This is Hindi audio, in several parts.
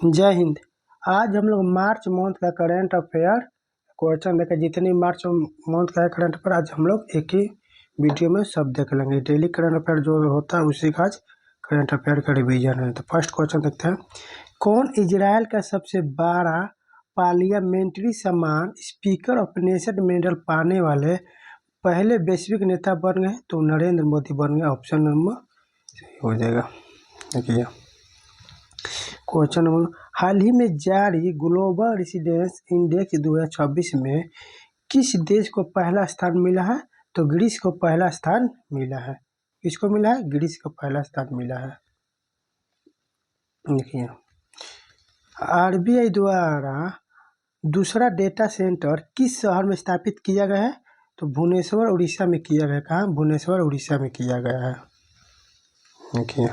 जय हिंद। आज हम लोग मार्च मंथ का करंट अफेयर क्वेश्चन देखें। जितनी मार्च मंथ का है करंट अफेयर आज हम लोग एक ही वीडियो में सब देख लेंगे। डेली करंट अफेयर जो होता है उसी का आज करंट अफेयर का रिवीजन है। तो फर्स्ट क्वेश्चन देखते हैं, कौन इजराइल का सबसे बड़ा पार्लियामेंट्री सम्मान स्पीकर ऑफ नेशन मेडल पाने वाले पहले वैश्विक नेता बन गए? तो नरेंद्र मोदी बन गए। ऑप्शन नंबर सही हो जाएगा। देखिए क्वेश्चन नंबर, हाल ही में जारी ग्लोबल रेसिडेंस इंडेक्स 2026 में किस देश को पहला स्थान मिला है? तो ग्रीस को पहला स्थान मिला है। किसको मिला है? ग्रीस को पहला स्थान मिला है। देखिए आरबीआई द्वारा दूसरा डेटा सेंटर किस शहर में स्थापित किया गया है? तो भुवनेश्वर उड़ीसा में किया गया। कहाँ? भुवनेश्वर उड़ीसा में किया गया है। देखिए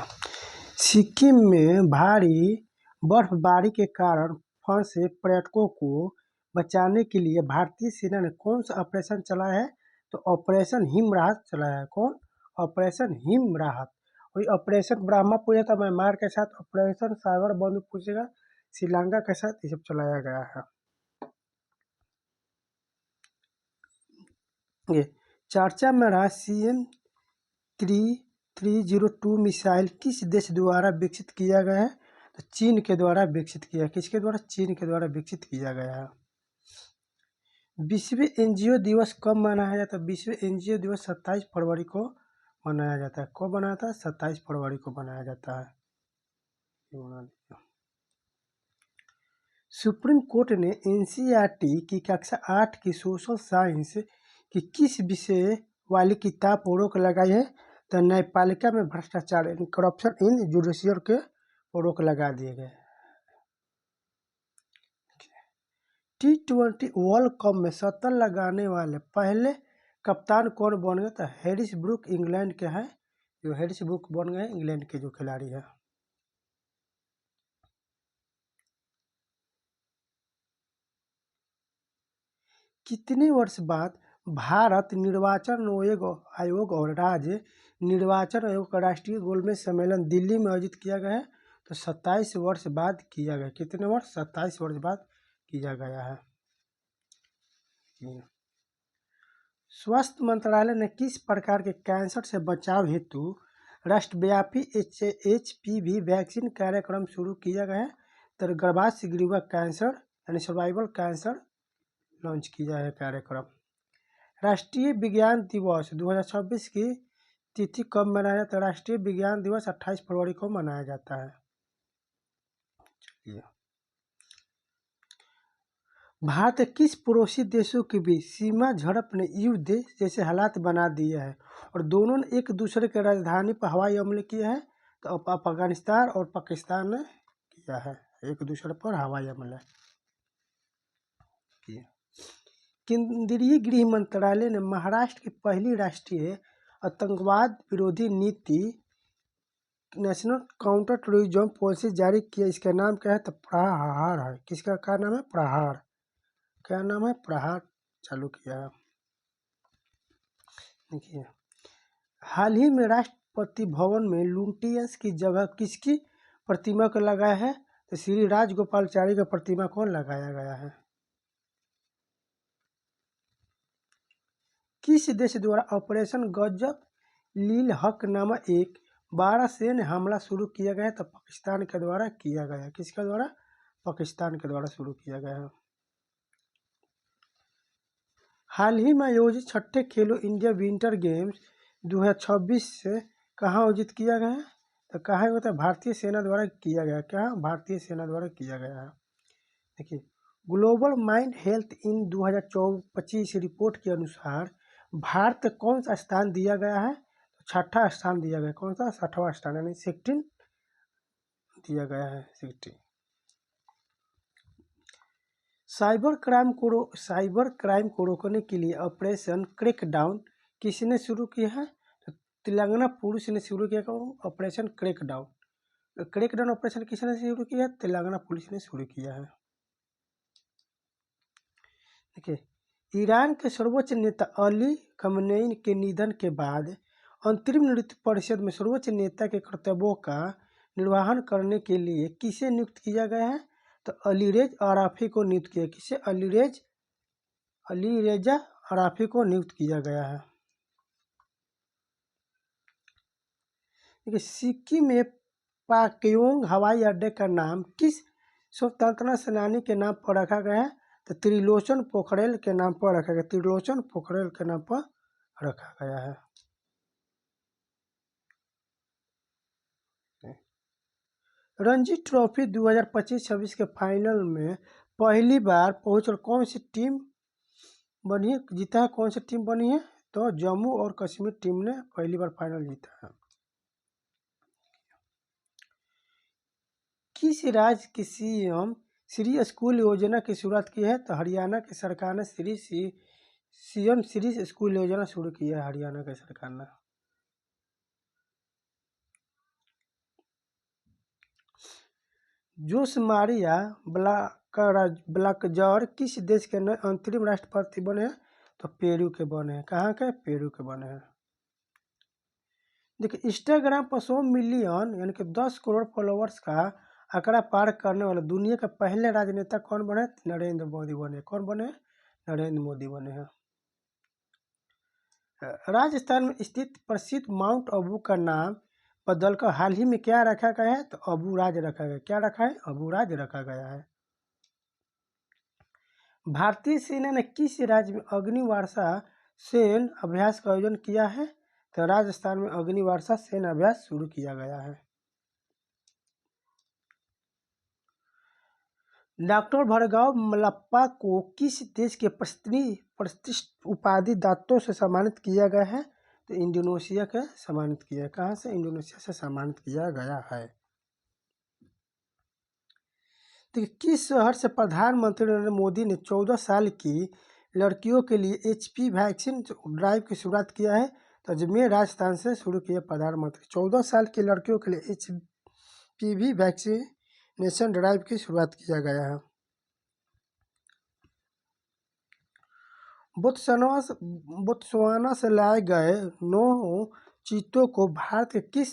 सिक्किम में भारी बर्फबारी के कारण फंसे पर्यटकों को बचाने के लिए भारतीय सेना ने कौन सा ऑपरेशन चलाया है? तो ऑपरेशन हिम राहत चलाया है। कौन? ऑपरेशन हिम राहत। वही ऑपरेशन ब्रह्मपुत्र म्यांमार के साथ, ऑपरेशन सागर बंधु पूछेगा श्रीलंका के साथ, ये सब चलाया गया है। ये चर्चा में रहा CM-302 मिसाइल किस देश द्वारा विकसित किया गया है? तो चीन के द्वारा विकसित किया। किसके द्वारा? चीन के द्वारा विकसित किया गया है। विश्व एनजीओ दिवस कब मनाया जाता है? विश्व एनजीओ दिवस 27 फरवरी को मनाया जाता है। कब मनाया जाता है? 27 फरवरी को मनाया जाता है। सुप्रीम कोर्ट ने एनसीईआरटी की कक्षा 8 की सोशल साइंस की किस विषय वाली किताब पर रोक लगाई है? तो न्यायपालिका में भ्रष्टाचार यानी करप्शन इन जुडिशियल के रोक लगा दिए गए। T20 वर्ल्ड कप में 70 लगाने वाले पहले कप्तान कौन बन गए? तो हैरिस ब्रूक इंग्लैंड के हैं। जो हैरिस ब्रूक बन गए इंग्लैंड के जो खिलाड़ी हैं। कितने वर्ष बाद भारत निर्वाचन आयोग और राज्य निर्वाचन आयोग का राष्ट्रीय गोलमेज सम्मेलन दिल्ली में आयोजित किया गया है? तो 27 वर्ष बाद किया गया। कितने वर्ष? 27 वर्ष बाद किया गया है। स्वास्थ्य मंत्रालय ने किस प्रकार के कैंसर से बचाव हेतु राष्ट्रव्यापी HPV वैक्सीन कार्यक्रम शुरू किया गया है? तो गर्भाशय ग्रीवा कैंसर यानी सर्वाइवल कैंसर लॉन्च किया है कार्यक्रम। राष्ट्रीय विज्ञान दिवस 2026 की तिथि कब मनाया जाता है? राष्ट्रीय विज्ञान दिवस 28 फरवरी को मनाया जाता है। भारत किस पड़ोसी देशों के बीच सीमा झड़प ने युद्ध जैसे हालात बना दिए हैं और दोनों ने एक दूसरे के राजधानी पर हवाई हमले किए हैं? तो अफगानिस्तान और पाकिस्तान ने किया है, एक दूसरे पर हवाई हमला किया। केंद्रीय गृह मंत्रालय ने महाराष्ट्र की पहली राष्ट्रीय आतंकवाद विरोधी नीति नेशनल काउंटर टेररिज्म पॉलिसी जारी किया। इसका नाम क्या है? तो प्रहार है। किसका क्या नाम है? प्रहार। क्या नाम है? प्रहार चालू किया है। देखिए हाल ही में राष्ट्रपति भवन में लुटियंस की जगह किसकी प्रतिमा को लगाया है? तो श्री राजगोपालाचारी की प्रतिमा को लगाया गया है। किस देश द्वारा ऑपरेशन गजब लील हक नामक एक 12 सैन्य हमला शुरू किया गया है? तो पाकिस्तान के द्वारा किया गया है। किसके द्वारा? पाकिस्तान के द्वारा शुरू किया गया है। हाल ही में आयोजित छठे खेलो इंडिया विंटर गेम्स 2026 से कहाँ आयोजित किया गया है? तो कहाँ होता है? भारतीय सेना द्वारा किया गया। क्या? भारतीय सेना द्वारा किया गया है। देखिए ग्लोबल माइंड हेल्थ इन 2025 रिपोर्ट के अनुसार भारत कौन सा स्थान दिया गया है? तो छठा स्थान दिया गया। कौन सा? 6वां स्थान यानी 16 दिया गया है। 16। साइबर क्राइम को रोकने के लिए ऑपरेशन क्रैकडाउन किसने शुरू किया है? तो तेलंगाना पुलिस ने शुरू किया ऑपरेशन क्रैकडाउन। क्रैकडाउन ऑपरेशन किसने शुरू किया? तेलंगाना पुलिस ने शुरू किया है। देखिए ईरान के सर्वोच्च नेता अली खमेनी के निधन के बाद अंतरिम नीति परिषद में सर्वोच्च नेता के कर्तव्यों का निर्वहन करने के लिए किसे नियुक्त किया गया है? तो अलीरेज आराफी को नियुक्त किया। किसे? अलीरेजा आराफी को नियुक्त किया गया है। देखिए, सिक्किम में पाक्योंग हवाई अड्डे का नाम किस स्वतंत्रता सेनानी के नाम पर रखा गया है? तो त्रिलोचन पोखरेल के नाम पर रखा गया। त्रिलोचन पोखरेल के नाम पर रखा गया है। रणजी ट्रॉफी 2025-26 के फाइनल में पहली बार पहुंचकर कौन सी टीम बनी है, जीता है? कौन सी टीम बनी है? तो जम्मू और कश्मीर टीम ने पहली बार फाइनल जीता है। किस राज्य की सीएम श्री स्कूल योजना की शुरुआत की है? तो हरियाणा की सरकार ने सीएम श्री स्कूल योजना शुरू की है, हरियाणा की सरकार ने। जोसमारिया ब्लाकजर किस देश के नए अंतरिम राष्ट्रपति बने हैं? तो पेरू के बने हैं। कहाँ के? पेरू के बने हैं। देखिए, इंस्टाग्राम पर 100 मिलियन यानी कि 10 करोड़ फॉलोअर्स का आंकड़ा पार करने वाला दुनिया के पहले राजनेता कौन बने? नरेंद्र मोदी बने। कौन बने? नरेंद्र मोदी बने हैं। राजस्थान में स्थित प्रसिद्ध माउंट आबू का नाम बदलकर हाल ही में क्या रखा गया है? तो अबूराज रखा गया। क्या रखा है? अबूराज रखा गया है। भारतीय सेना ने किस राज्य में अग्निवर्षा सैन्य अभ्यास का आयोजन किया है? तो राजस्थान में अग्निवर्षा सैन्य अभ्यास शुरू किया गया है। डॉक्टर भरगाव मल्लप्पा को किस देश के प्रतिष्ठित उपाधि दात्तों से सम्मानित किया गया है? तो इंडोनेशिया के सम्मानित किया है। कहाँ से? इंडोनेशिया से सम्मानित किया गया है। तो किस शहर से प्रधानमंत्री नरेंद्र मोदी ने 14 साल की लड़कियों के लिए HP वैक्सीन ड्राइव की शुरुआत किया है? तो अजमेर राजस्थान से शुरू किया प्रधानमंत्री। 14 साल की लड़कियों के लिए HPV वैक्सीनेशन ड्राइव की शुरुआत किया गया है। बोत्सवाना से लाए गए 9 चीतों को भारत के किस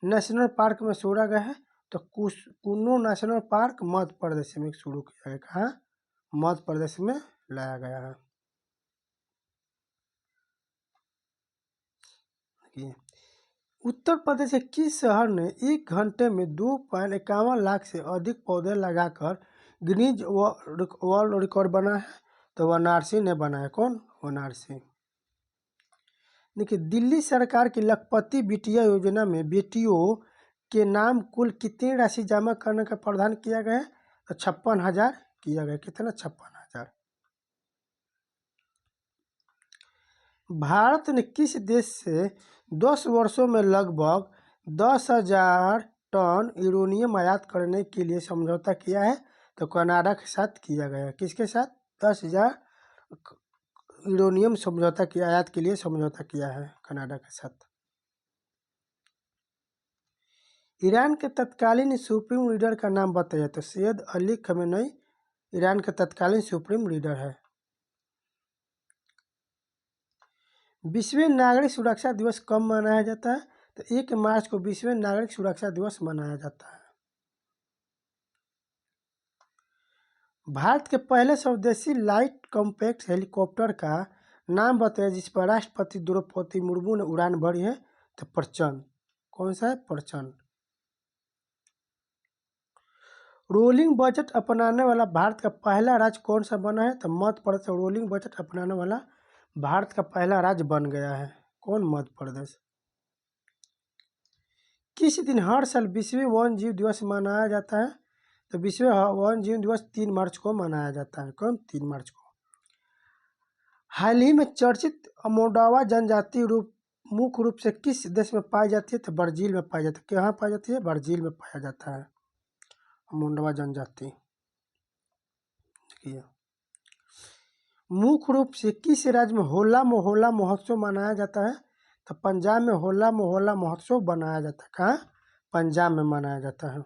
नेशनल पार्क में छोड़ा गया है? तो कुन्नो नेशनल पार्क मध्य प्रदेश में शुरू किया गया। कहाँ? मध्य प्रदेश में लाया गया है। उत्तर प्रदेश के किस शहर ने 1 घंटे में 2.51 लाख से अधिक पौधे लगाकर गिनीज वर्ल्ड रिकॉर्ड बना है? तो वाराणसी ने बनाया। कौन? वाराणसी। देखिए, दिल्ली सरकार की लखपति बिटिया योजना में बेटियों के नाम कुल कितनी राशि जमा करने का प्रावधान किया गया है? तो 56,000 किया गया। कितना? 56,000। भारत ने किस देश से 10 वर्षों में लगभग 10,000 टन यूरेनियम आयात करने के लिए समझौता किया है? तो कनाडा के साथ किया गया। किसके साथ? 10,000 यूरेनियम समझौता की आयात के लिए समझौता किया है कनाडा के साथ। ईरान के तत्कालीन सुप्रीम लीडर का नाम बताइए। तो सैयद अली खमेनी ईरान के तत्कालीन सुप्रीम लीडर है। विश्व नागरिक सुरक्षा दिवस कब मनाया जाता है? तो 1 मार्च को विश्व नागरिक सुरक्षा दिवस मनाया जाता है। भारत के पहले स्वदेशी लाइट कॉम्पैक्ट हेलीकॉप्टर का नाम बताइए जिस पर राष्ट्रपति द्रौपदी मुर्मू ने उड़ान भरी है? तो प्रचंड। कौन सा है? प्रचंड। रोलिंग बजट अपनाने वाला भारत का पहला राज्य कौन सा बना है? तो मध्य प्रदेश रोलिंग बजट अपनाने वाला भारत का पहला राज्य बन गया है। कौन? मध्य प्रदेश। किस दिन हर साल विश्व वन्य जीव दिवस मनाया जाता है? तो विश्व वन्य जीव दिवस 3 मार्च को मनाया जाता है। कौन? 3 मार्च को। हाल ही में चर्चित अमोंडावा जनजाति मुख्य रूप से किस देश में पाई जाती है? तो ब्राजील में पाई जाती है। कहाँ पाई जाती है? ब्राजील में पाया जाता है अमोंडावा जनजाति। मुख्य रूप से किस राज्य में होला मोहल्ला महोत्सव मनाया जाता है? तो पंजाब में होला मोहल्ला महोत्सव मनाया जाता है। कहाँ? पंजाब में मनाया जाता है।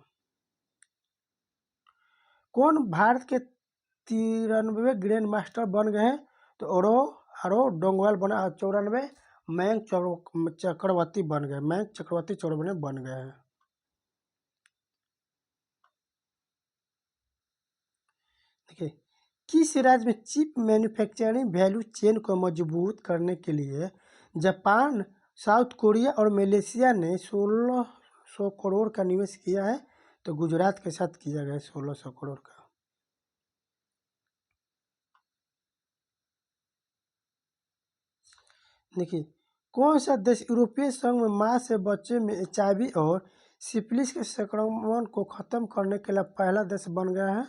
कौन भारत के 93वें ग्रैंड मास्टर बन गए हैं? तो आरो डोंगवाल बना। 94 मयंक चक्रवर्ती बन गए। मयंक चक्रवर्ती 94 बन गए हैं। देखिए, किस राज्य में चिप मैन्युफैक्चरिंग वैल्यू चेन को मजबूत करने के लिए जापान, साउथ कोरिया और मलेशिया ने 1600 करोड़ का निवेश किया है? तो गुजरात के साथ किया गया है 1600 करोड़ का। देखिए, कौन सा देश यूरोपीय संघ में मां से बच्चे में एचआईवी और सिफिलिस के संक्रमण को खत्म करने के लिए पहला देश बन गया है?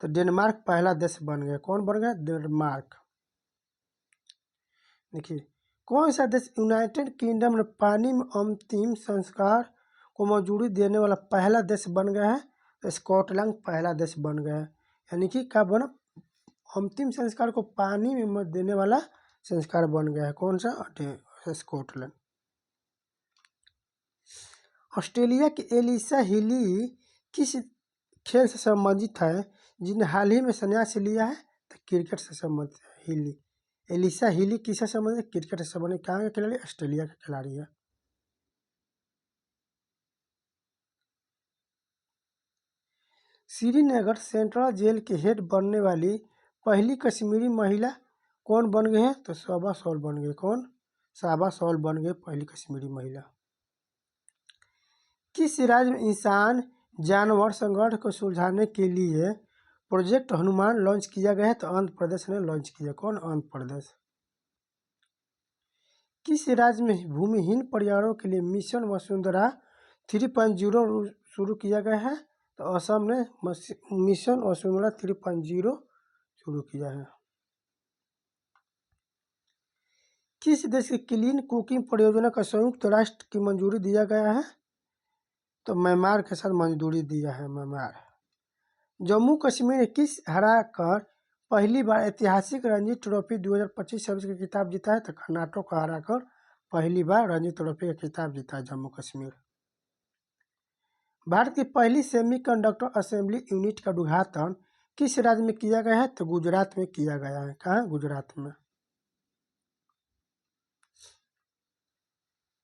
तो डेनमार्क पहला देश बन गया। कौन बन गया? डेनमार्क। देखिए, कौन सा देश यूनाइटेड किंगडम में पानी में अंतिम संस्कार को मंजूरी देने वाला पहला देश बन गया है? तो स्कॉटलैंड पहला देश बन गया है। यानी कि क्या बना? अंतिम संस्कार को पानी में मत देने वाला संस्कार बन गया है। कौन सा? स्कॉटलैंड। ऑस्ट्रेलिया की एलिसा हिली किस खेल से संबंधित है जिन्हें हाल ही में संन्यास लिया है? तो क्रिकेट से संबंधित है हिली। एलिसा हिली किससे संबंधित? क्रिकेट से संबंधित। कहाँ का खिलाड़ी? ऑस्ट्रेलिया का खिलाड़ी है। श्रीनगर सेंट्रल जेल के हेड बनने वाली पहली कश्मीरी महिला कौन बन गई है? तो साबा सॉल बन गई। कौन? साबा सॉल बन गई पहली कश्मीरी महिला। किस राज्य में इंसान जानवर संघर्ष को सुलझाने के लिए प्रोजेक्ट हनुमान लॉन्च किया गया है? तो आंध्र प्रदेश ने लॉन्च किया। कौन? आंध्र प्रदेश। किस राज्य में भूमिहीन परिवारों के लिए मिशन वसुंधरा 3.0 शुरू किया गया है? तो असम ने मिशन वसुंधरा 3.0 शुरू किया है। किस देश की क्लीन कुकिंग परियोजना का संयुक्त राष्ट्र की मंजूरी दिया गया है? तो म्यांमार के साथ मंजूरी दिया है म्यांमार। जम्मू कश्मीर ने किस हराकर पहली बार ऐतिहासिक रणजी ट्रॉफी 2025-26 का खिताब जीता है? तो कर्नाटक को हराकर पहली बार रणजी ट्रॉफी का खिताब जीता है जम्मू कश्मीर। भारत की पहली सेमीकंडक्टर असेंबली यूनिट का उद्घाटन किस राज्य में किया गया है? तो गुजरात में किया गया है। कहाँ? गुजरात में।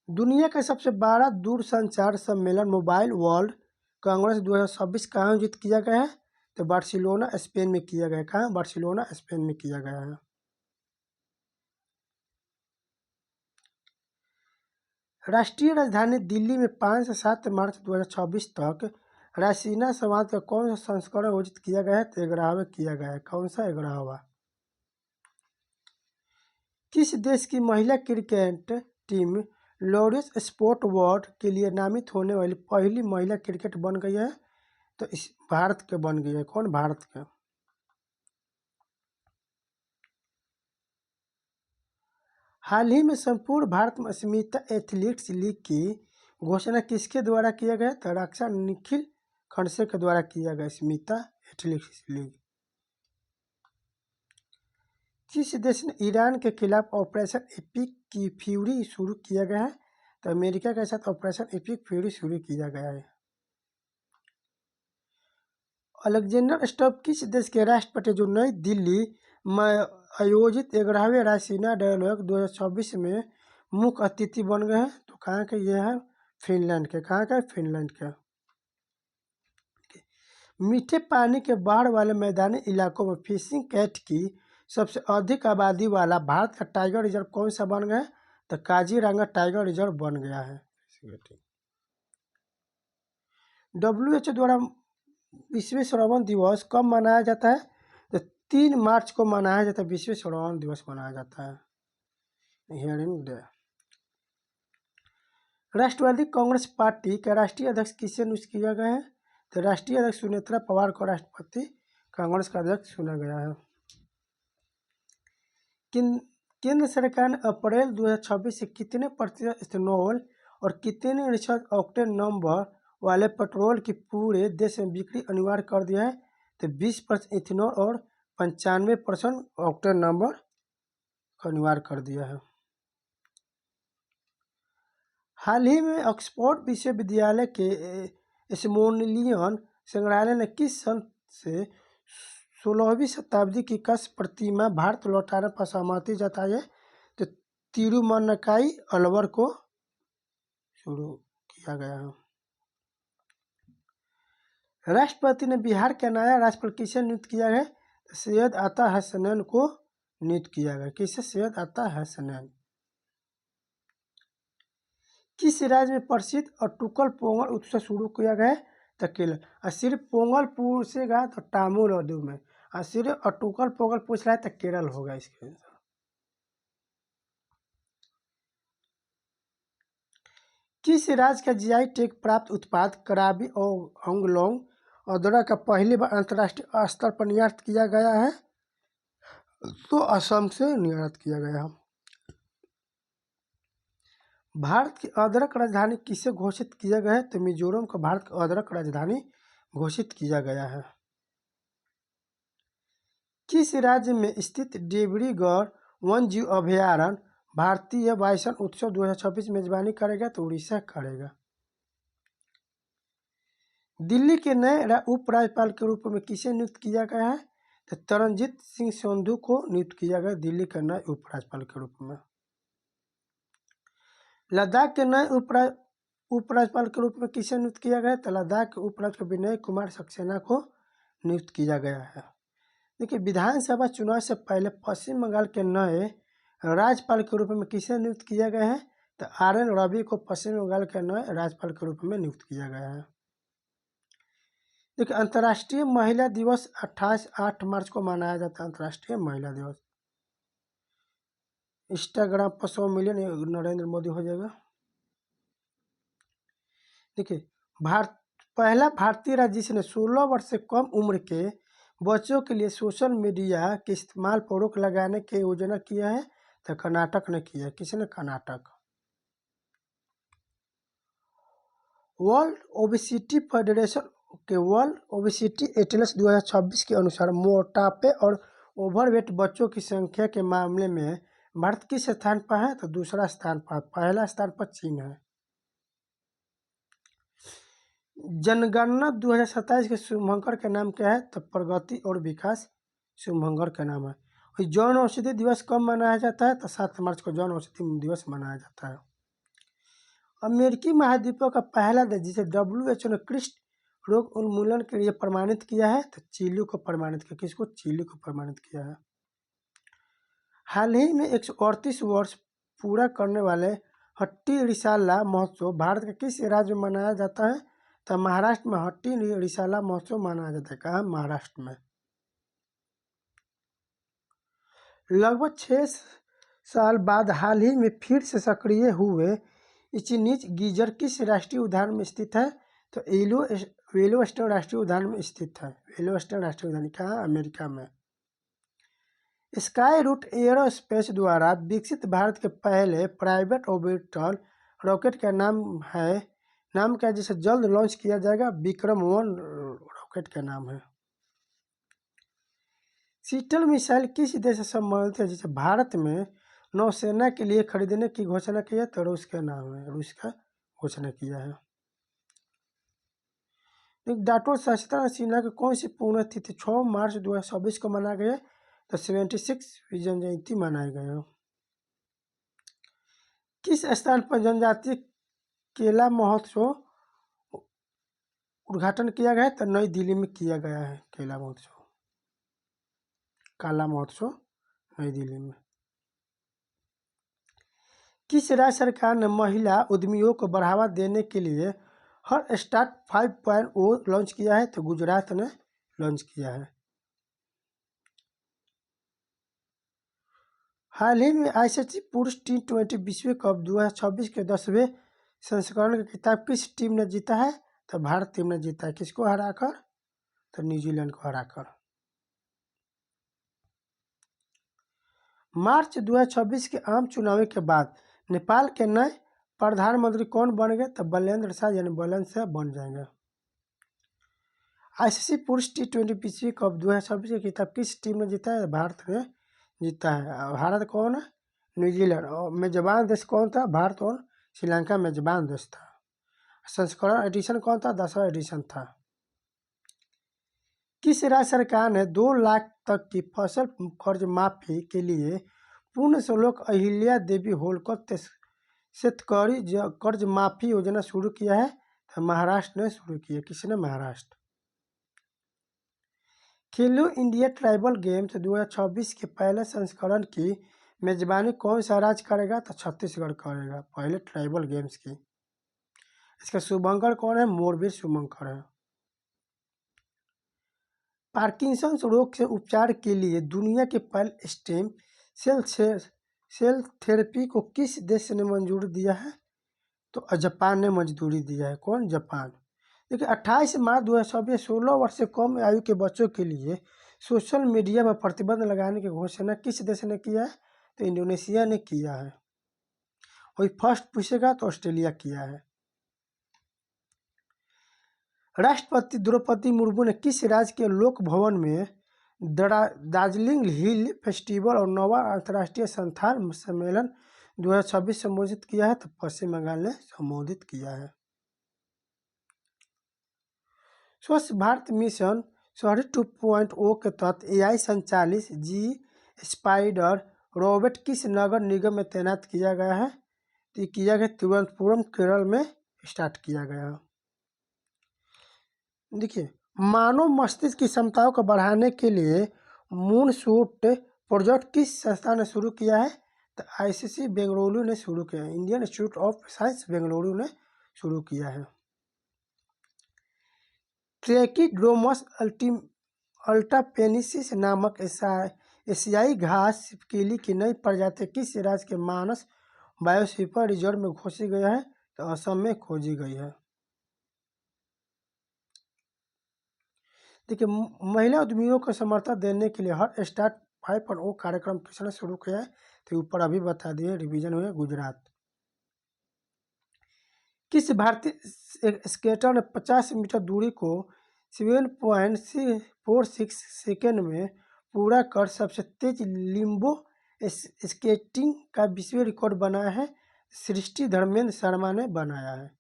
दुनिया का सबसे बड़ा दूरसंचार सम्मेलन मोबाइल वर्ल्ड कांग्रेस 2026 कहाँ आयोजित किया गया है? तो बार्सिलोना स्पेन में किया गया है। कहाँ? बार्सिलोना स्पेन में किया गया है। राष्ट्रीय राजधानी दिल्ली में 5 से 7 मार्च 2026 तक रायसीना संवाद का कौन सा संस्करण आयोजित किया गया है? तो 11वां किया गया है। कौन सा? 11वां। किस देश की महिला cricket team Lawrence sport award के लिए नामित होने वाली पहली महिला क्रिकेट बन गई है? तो इस भारत के बन गई है। कौन? भारत के। हाल ही में संपूर्ण भारत में अस्मिता एथलीट्स लीग की घोषणा किसके द्वारा किया गया? तो रक्षा निखिल खड़से के द्वारा किया गया अस्मिता एथलीट्स लीग। किस देश ने ईरान के खिलाफ ऑपरेशन एपिक की फ्यूरी शुरू किया गया है? तो अमेरिका के साथ ऑपरेशन एपिक फ्यूरी शुरू किया गया है। अलेक्जेंडर स्टफ किस देश के राष्ट्रपति जो नई दिल्ली में आयोजित 11वें रायसीना डायलॉग 2026 में मुख्य अतिथि बन गए हैं? तो कहाँ के ये है? फिनलैंड के। कहाँ का? फिनलैंड के। मीठे पानी के बाढ़ वाले मैदानी इलाकों में फिशिंग कैट की सबसे अधिक आबादी वाला भारत का टाइगर रिजर्व कौन सा बन गया है? तो काजीरंगा टाइगर रिजर्व बन गया है। WHO द्वारा विश्व श्रवण दिवस कब मनाया जाता है? तो 3 मार्च को मनाया जाता है। विश्व श्रवण दिवस मनाया जाता है। Hearing day. Rashtravadi Congress party का राष्ट्रीय अध्यक्ष किसे नियुक्त किया गया है? तो राष्ट्रीय अध्यक्ष सुनेत्रा पवार को राष्ट्रपति कांग्रेस का अध्यक्ष चुना गया है। केंद्र सरकार ने अप्रैल 2026 से कितने प्रतिशत इथेनॉल और कितने रिचार्ज ऑक्टेन नंबर वाले पेट्रोल की पूरे देश में बिक्री अनिवार्य कर दिया है? तो 20% इथेनॉल और 95% ऑक्टेन नंबर अनिवार्य कर दिया है। हाल ही में ऑक्सफोर्ड विश्वविद्यालय के स्मोनिलियन संग्रहालय ने किस संत से 16वीं शताब्दी की कश प्रतिमा भारत लौटाने पर सहमति जताई है? तो तिरुमन्नकाई अलवर को शुरू किया गया है। राष्ट्रपति ने बिहार का नया राज्यपाल किसे नियुक्त किया है? सैयद अता हसनैन को नियुक्त किया गया। किसे? सैयद अता हसनैन। किस राज्य में प्रसिद्ध अटुकल पोंगल उत्सव शुरू किया गया है? तो केरल। और सिर्फ पोंगल पूछेगा तो तमिलनाडु में, और सिर्फ अटुकल पोंगल पूछ रहा है तो केरल होगा इसके आंसर। किस राज्य का जीआई टैग प्राप्त उत्पाद कराबी और अंगलोंग अदरक का पहली बार अंतर्राष्ट्रीय स्तर पर निर्यात किया गया है? तो असम से निर्यात किया गया है। भारत की अदरक राजधानी किसे घोषित किया गया है? तो मिजोरम को भारत की अदरक राजधानी घोषित किया गया है। किस राज्य में स्थित देवड़ीगढ़ वन्यजीव अभयारण्य भारतीय बाइसन उत्सव 2026 मेजबानी करेगा? तो उड़ीसा करेगा। दिल्ली के नए उपराज्यपाल के रूप में किसे नियुक्त किया गया है? तो तरनजीत सिंह संधू को नियुक्त किया गया दिल्ली के नए उपराज्यपाल के रूप में। लद्दाख के नए उपराज्यपाल के रूप में किसे नियुक्त किया गया? तो लद्दाख के उपराज्यपाल विनय कुमार सक्सेना को नियुक्त किया गया है। देखिए, विधानसभा चुनाव से पहले पश्चिम बंगाल के नए राज्यपाल के रूप में किसे नियुक्त किया गया है? तो RN रवि को पश्चिम बंगाल के नए राज्यपाल के रूप में नियुक्त किया गया है। देखिए, अंतर्राष्ट्रीय महिला दिवस 8 मार्च को मनाया जाता है। अंतर्राष्ट्रीय महिला दिवस। इंस्टाग्राम पर 100 मिलियन नरेंद्र मोदी हो जाएगा। देखिए, पहला भारतीय राज्य जिसने 16 वर्ष से कम उम्र के बच्चों के लिए सोशल मीडिया के इस्तेमाल पर रोक लगाने की योजना किया है? तो कर्नाटक ने किया है। किसने? कर्नाटक। वर्ल्ड ओबेसिटी फेडरेशन के वर्ल्ड ओबेसिटी एटलस 2026 के अनुसार मोटापे और ओवरवेट बच्चों की संख्या के मामले में भारत किस स्थान पर है? तो दूसरा स्थान पर। पहला स्थान पर चीन है। जनगणना 2027 के शुभंकर का नाम क्या है? तो प्रगति और विकास शुभंकर का नाम है। जन औषधि दिवस कब मनाया जाता है? तो 7 मार्च को जन औषधि दिवस मनाया जाता है। अमेरिकी महाद्वीप का पहला देश जिसे WHO ने कुष्ठ रोग उन्मूलन के लिए प्रमाणित किया है? तो चिली को प्रमाणित किया। किसको? चिली को प्रमाणित किया है। हाल ही में 138 वर्ष पूरा करने वाले हट्टी रिसाला महोत्सव भारत के किस राज्य में मनाया जाता है? तो महाराष्ट्र में हट्टी रिसाला महोत्सव मनाया जाता है। कहाँ? महाराष्ट्र में। लगभग 6 साल बाद हाल ही में फिर से सक्रिय हुए इचिनीज गीजर किस राष्ट्रीय उद्यान में स्थित है? तो येलोस्टोन राष्ट्रीय उद्यान में स्थित है। येलोस्टोन राष्ट्रीय उद्यान कहाँ? अमेरिका में। स्काई रूट एयरोस्पेस द्वारा विकसित भारत के पहले प्राइवेट ऑर्बिटल रॉकेट का नाम क्या, जिसे जल्द लॉन्च किया जाएगा? विक्रम-1 रॉकेट का नाम है। शीतल मिसाइल किस देश से संबंधित है जिसे भारत में नौसेना के लिए खरीदने की घोषणा की है? तो रूस का नाम है। रूस का घोषणा किया है। डॉक्टर सत्येंद्र सिन्हा की कौन सी पुण्यतिथि 6 मार्च 2026 को मनाया गया? तो 76वीं जन्म जयंती मनाई गई है। किस स्थान पर जनजातीय केला महोत्सव उद्घाटन किया गया है? तो नई दिल्ली में किया गया है। केला महोत्सव, काला महोत्सव नई दिल्ली में। किस राज्य सरकार ने महिला उद्यमियों को बढ़ावा देने के लिए हर स्टार्ट 5.0 लॉन्च किया है? तो गुजरात ने लॉन्च किया है। हाल ही में ICC पुरुष T20 विश्व कप 2026 के 10वें संस्करण का खिताब किस टीम ने जीता है? तो भारत टीम ने जीता है। किसको हराकर? तो न्यूजीलैंड को हराकर। मार्च 2026 के आम चुनाव के बाद नेपाल के नए प्रधानमंत्री कौन बन गए? तो बलेन्द्र शाह यानी बलेन शाह बन जाएंगे। ICC पुरुष T20 विश्व कप 2026 का खिताब किस टीम ने जीता है? भारत ने जीता है। भारत कौन है? न्यूजीलैंड। और मेजबान देश कौन था? भारत और श्रीलंका मेजबान देश था। संस्करण एडिशन कौन था? 10वां एडिशन था। किस राज्य सरकार ने 2 लाख तक की फसल कर्ज माफी के लिए पूर्ण श्लोक अहिल्या देवी होलकर शेतकरी कर्ज माफी योजना शुरू किया है? तो महाराष्ट्र ने शुरू की है। किसने? महाराष्ट्र। खेलो इंडिया ट्राइबल गेम्स 2026 के पहले संस्करण की मेजबानी कौन सा राज्य करेगा? तो छत्तीसगढ़ करेगा पहले ट्राइबल गेम्स की। इसका शुभंकर कौन है? मोरबीर शुभंकर है। पार्किंसंस रोग से उपचार के लिए दुनिया के पहले स्टेम सेल थेरेपी को किस देश ने मंजूरी दिया है? तो जापान ने मंजूरी दिया है। कौन? जापान। देखिए 28 मार्च 2026 16 वर्ष से कम आयु के बच्चों के लिए सोशल मीडिया पर प्रतिबंध लगाने की घोषणा किस देश ने किया है? तो इंडोनेशिया ने किया है। वही फर्स्ट पूछेगा तो ऑस्ट्रेलिया किया है। राष्ट्रपति द्रौपदी मुर्मू ने किस राज्य के लोक भवन में दार्जिलिंग हिल फेस्टिवल और नौवां अंतर्राष्ट्रीय संथाल सम्मेलन 2026 संबोधित किया है? तो पश्चिम बंगाल ने संबोधित किया है। स्वच्छ भारत मिशन शहरी 2.0 के तहत AI संचालित जी स्पाइडर रोबोट किस नगर निगम में तैनात किया गया है? तो किया गया तिरुवनंतपुरम केरल में स्टार्ट किया गया। देखिए मानव मस्तिष्क की क्षमताओं को बढ़ाने के लिए मूनशूट प्रोजेक्ट किस संस्था ने शुरू किया है? तो ICC बेंगलुरु ने शुरू किया है। Indian institute of science Bengaluru ने शुरू किया है। ट्रैकिड्रोमस अल्टापेनिसिस नामक एशियाई घास छिपकली की नई प्रजाति किस राज्य के मानस बायोस्फीयर रिजर्व में खोजी गई है? तो असम में खोजी गई है। देखिए महिला उद्यमियों को समर्थन देने के लिए हर स्टार्ट 5.0 कार्यक्रम किसने शुरू किया है? तो ऊपर अभी बता दिए, रिवीजन हुए। गुजरात। किस भारतीय स्केटर ने 50 मीटर दूरी को 7.46 सेकेंड में पूरा कर सबसे तेज लिम्बो स्केटिंग का विश्व रिकॉर्ड बनाया है? सृष्टि धर्मेंद्र शर्मा ने बनाया है।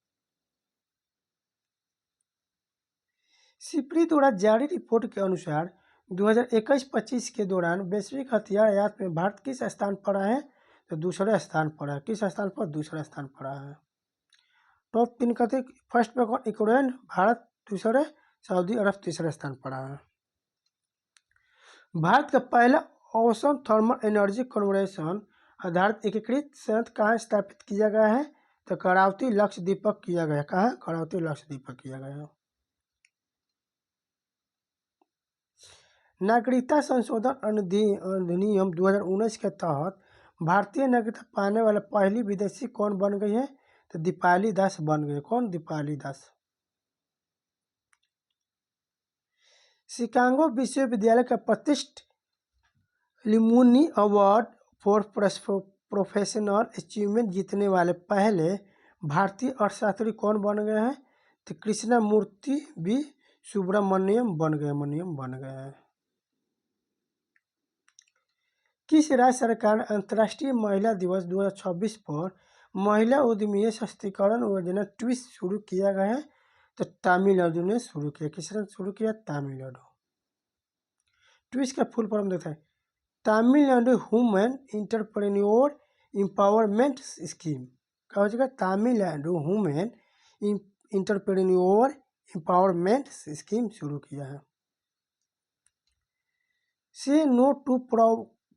सिप्री द्वारा जारी रिपोर्ट के अनुसार 2021-25 के दौरान वैश्विक हथियार आयात में भारत किस स्थान पर आया है? तो दूसरे स्थान पर है। किस स्थान पर? दूसरे स्थान पर आया है। टॉप 3 कहते फर्स्ट पे कौन? यूक्रेन, भारत दूसरे, सऊदी अरब तीसरे स्थान पर आया है। भारत का पहला औसम थर्मल एनर्जी कन्वर्जन आधारित एकीकृत संयंत्र कहाँ स्थापित किया गया है? तो करावती लक्षद्वीप किया गया। कहाँ? करावती लक्षद्वीप किया गया। नागरिकता संशोधन अधिनियम 2019 के तहत भारतीय नागरिकता पाने वाला पहली विदेशी कौन बन गई है? तो दीपाली दास बन गए। कौन? दीपाली दास। शिकागो विश्वविद्यालय का प्रतिष्ठित लिमुनी अवार्ड फॉर प्रोफेशनल अचीवमेंट जीतने वाले पहले भारतीय अर्थशास्त्री कौन बन गए हैं? तो कृष्णमूर्ति बी सुब्रमण्यम बन गए। किस राज्य सरकार ने अंतर्राष्ट्रीय महिला दिवस 2026 पर महिला उद्यमी सशक्तिकरण योजना ट्विस्ट शुरू किया गया है? तो तमिलनाडु ने शुरू किया। किसने शुरू किया? तमिलनाडु। ट्विस्ट का फुल फॉर्म देखता है Tamil Nadu women entrepreneur empowerment scheme. क्या हो जाएगा? Tamil Nadu women entrepreneur empowerment scheme शुरू किया है। से नो टू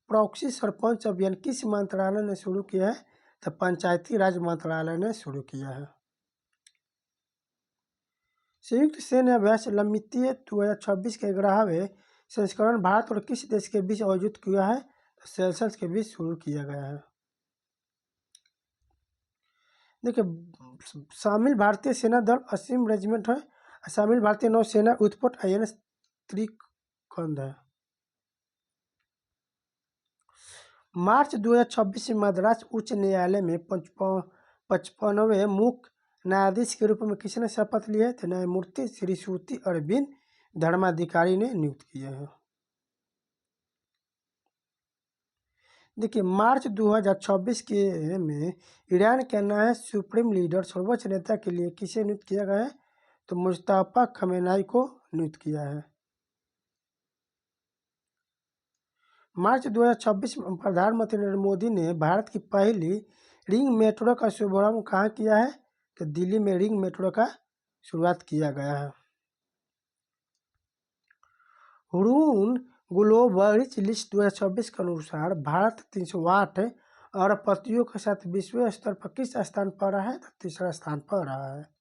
प्रॉक्सी सरपंच अभियान किस मंत्रालय ने शुरू किया है? तो पंचायती राज मंत्रालय ने शुरू किया है। संयुक्त सैन्य अभ्यास लम्बितीय 2026 के 11वें संस्करण भारत और किस देश के बीच आयोजित किया है? तो सेशल्स के बीच शुरू किया गया है। देखिए शामिल भारतीय सेना दल असीम रेजिमेंट है। शामिल भारतीय नौसेना उत्पट INS त्रिकंद है। मार्च 2026 में मद्रास उच्च न्यायालय में 55वें मुख्य न्यायाधीश के रूप में किसने शपथ लिया है? तो न्यायमूर्ति श्री सूति अरविंद धर्माधिकारी ने नियुक्त किए हैं। देखिए मार्च 2026 के में ईरान के नए सुप्रीम लीडर सर्वोच्च नेता के लिए किसे नियुक्त किया गया है? तो मुस्तफा खमेनाई को नियुक्त किया है। मार्च 2026 में प्रधानमंत्री नरेंद्र मोदी ने भारत की पहली रिंग मेट्रो का शुभारंभ कहाँ किया है? तो दिल्ली में रिंग मेट्रो का शुरुआत किया गया है। रून ग्लोबल रिच लिस्ट 2024 के अनुसार भारत 308 अरबपतियों के साथ विश्व स्तर पर किस स्थान पर रहा है? तो तीसरा स्थान पर रहा है।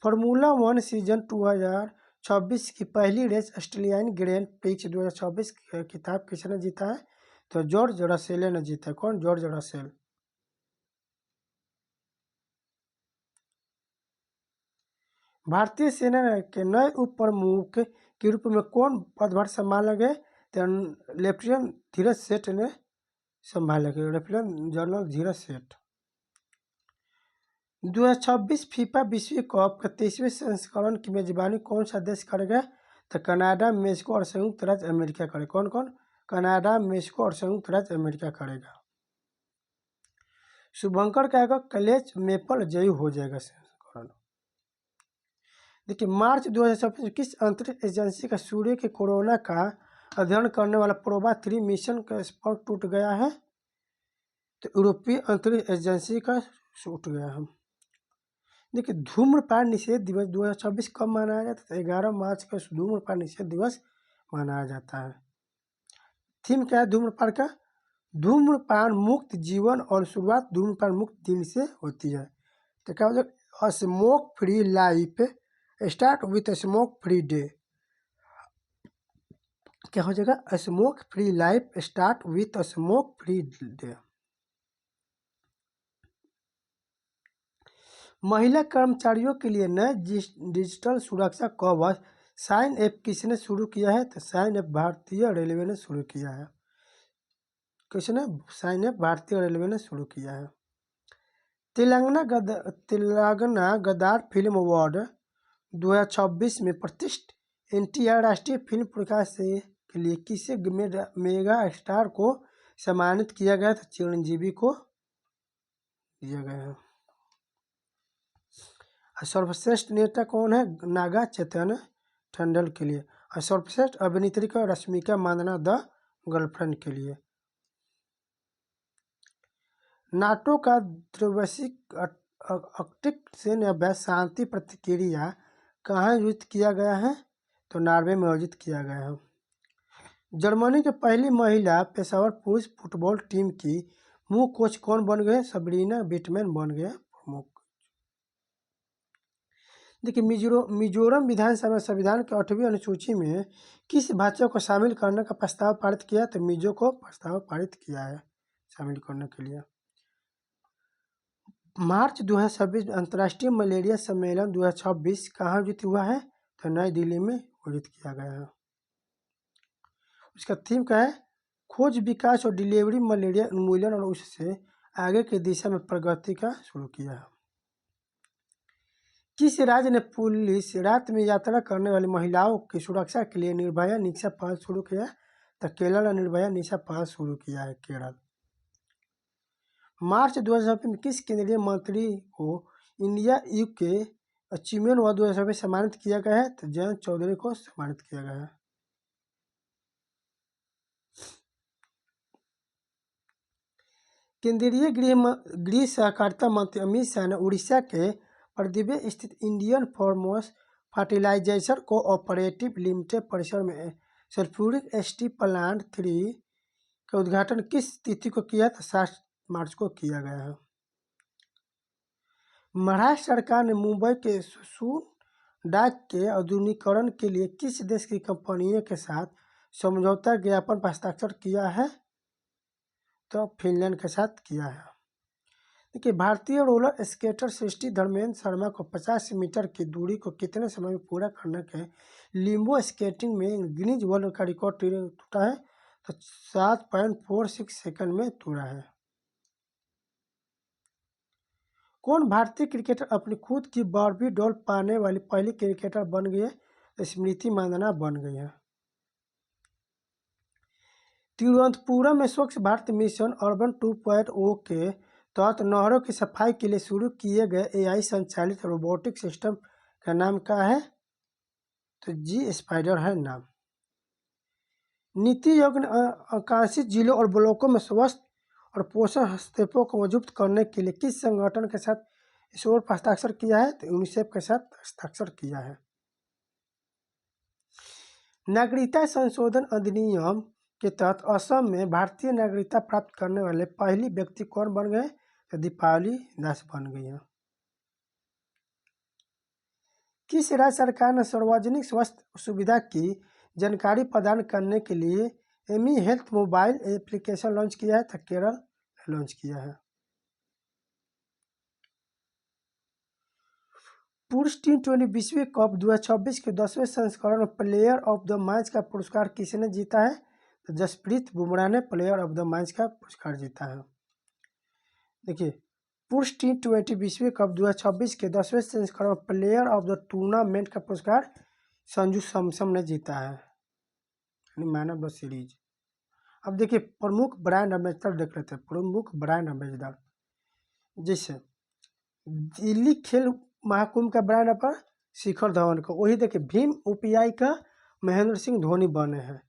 फार्मूला 1 सीजन 2026 की पहली रेस ऑस्ट्रेलियन ग्रैंड प्रिक्स 2024 का खिताब किसने जीता है? तो जॉर्ज रसेल ने जीता है। कौन? George Russell. भारतीय सेना के नए उप प्रमुख के रूप में कौन पदभार संभालेंगे? तो लेफ्टिनेंट धीरज सेठ ने संभालेंगे। लेफ्टिनेंट जनरल धीरज सेठ। 2026 फीफा विश्व कप का 23वें संस्करण की मेजबानी कौन सा देश करेगा? तो कनाडा, मेक्सिको और संयुक्त राज्य अमेरिका करेगा। कौन कौन? कनाडा, मेक्सिको और संयुक्त राज्य अमेरिका करेगा। शुभंकर का आएगा कलेज मेपल जयी हो जाएगा संस्करण। देखिए, मार्च 2026 में किस अंतरिक्ष एजेंसी का सूर्य के कोरोना का अध्ययन करने वाला प्रोबा 3 मिशन का स्पॉट टूट गया है? तो यूरोपीय अंतरिक्ष एजेंसी का टूट गया है। देखिए, धूम्रपान निषेध दिवस 2026 कब मनाया जाता है? 11 मार्च का धूम्रपान निषेध दिवस मनाया जाता है। थीम क्या है धूम्रपान का? धूम्रपान मुक्त जीवन और शुरुआत धूम्रपान मुक्त दिन से होती है। तो क्या हो जाएगा? Smoke free life start with smoke free day. क्या हो जाएगा? Smoke free life start with smoke free day. महिला कर्मचारियों के लिए नए डिजिटल सुरक्षा कवच साइन ऐप किसने शुरू किया है? तो साइन ऐप भारतीय रेलवे ने शुरू किया है। किसने? साइन ऐप भारतीय रेलवे ने शुरू किया है। तेलंगाना गद्दार फिल्म अवार्ड 2026 में प्रतिष्ठित एनटीआर राष्ट्रीय फिल्म पुरस्कार से के लिए किसे मेगा स्टार को सम्मानित किया गया था? चिरंजीवी को दिया गया है। सर्वश्रेष्ठ नेता कौन है? नागा चैतन्य टंडन के लिए। और सर्वश्रेष्ठ अभिनेत्री का रश्मिका मंदाना द गर्लफ्रेंड के लिए। नाटो का द्वैवार्षिक आर्कटिक सैन्य अभ्यास शांति प्रतिक्रिया कहाँ आयोजित किया गया है? तो नॉर्वे में आयोजित किया गया है। जर्मनी की पहली महिला पेशेवर पुरुष फुटबॉल टीम की मुख्य कोच कौन बन गए? सबरीना बिटमैन बन गए प्रमुख। देखिए, मिजोरम विधानसभा संविधान के 8वीं अनुसूची में किस भाषा को शामिल करने का प्रस्ताव पारित किया? तो मिजो को प्रस्ताव पारित किया है शामिल करने के लिए। मार्च 2026 अंतर्राष्ट्रीय मलेरिया सम्मेलन 2026 कहाँ आयोजित हुआ है? तो नई दिल्ली में आयोजित किया गया है। उसका थीम क्या है? खोज, विकास और डिलीवरी मलेरिया उन्मूलन और उससे आगे की दिशा में प्रगति का शुरू किया है। किस राज्य ने पुलिस रात में यात्रा करने वाली महिलाओं की सुरक्षा के लिए निर्भया निशा पहल शुरू किया? तो केरल ने निर्भया निशा पहल शुरू किया है केरल। मार्च 2026 में किस केंद्रीय मंत्री को इंडिया यूके अचीवमेंट अवार्ड 2026 सम्मानित किया गया है? तो जयंत चौधरी को सम्मानित किया गया है। केंद्रीय गृह सहकारिता मंत्री अमित शाह ने उड़ीसा के प्रदीप स्थित Indian farmers fertiliser cooperative limited परिसर में सल्फ्यूरिक एसिड प्लांट 3 का उद्घाटन किस तिथि को किया? था 7 मार्च को किया गया है। महाराष्ट्र सरकार ने मुंबई के ससून डाक के आधुनिकीकरण के लिए किस देश की कंपनियों के साथ समझौता ज्ञापन पर हस्ताक्षर किया है? तो फिनलैंड के साथ किया है। देखिए, भारतीय रोलर स्केटर सृष्टि धर्मेंद्र शर्मा को 50 मीटर की दूरी को कितने समय में पूरा करने के लिम्बो स्केटिंग में गिनीज वर्ल्ड का रिकॉर्ड टूटा है? तो 7.46 सेकंड में तोड़ा है। कौन भारतीय क्रिकेटर अपनी खुद की बार्बी डॉल पाने वाली पहली क्रिकेटर बन गई है? स्मृति मंदाना बन गई है। तिरुवनंतपुरम में स्वच्छ भारत मिशन अर्बन 2.0 के तहत नहरों की सफाई के लिए शुरू किए गए एआई संचालित रोबोटिक सिस्टम का नाम क्या है? तो जी स्पाइडर है नाम। नीति आयोग ने आकांक्षी जिलों और ब्लॉकों में स्वास्थ्य और पोषण हस्तक्षेपों को मजबूत करने के लिए किस संगठन के साथ इस ओर पर हस्ताक्षर किया है? तो यूनिसेफ के साथ हस्ताक्षर किया है। नागरिकता संशोधन अधिनियम के तहत असम में भारतीय नागरिकता प्राप्त करने वाले पहली व्यक्ति कौन बन गए? तो दीपावली दास बन गई हैं। किस राज्य सरकार ने सार्वजनिक स्वास्थ्य सुविधा की जानकारी प्रदान करने के लिए me health mobile application launch किया है? तो केरल लॉन्च किया है। पुरुष टी20 विश्व कप 2026 के 10वें संस्करण में प्लेयर ऑफ द मैच का पुरस्कार किसने जीता है? तो जसप्रीत बुमराह ने प्लेयर ऑफ द मैच का पुरस्कार जीता है। देखिए, पुरुष टी20 विश्व कप 2026 के 10वें संस्करण में प्लेयर ऑफ द टूर्नामेंट का पुरस्कार संजू सैमसन ने जीता है, यानी मैन ऑफ द सीरीज। अब देखिए, प्रमुख ब्रांड एम्बेसडर देख लेते हैं। प्रमुख ब्रांड एम्बेसडर जैसे दिल्ली खेल महाकुंभ का ब्रांड पर शिखर धवन का, वही देखिए भीम यूपीआई का महेंद्र सिंह धोनी बने हैं।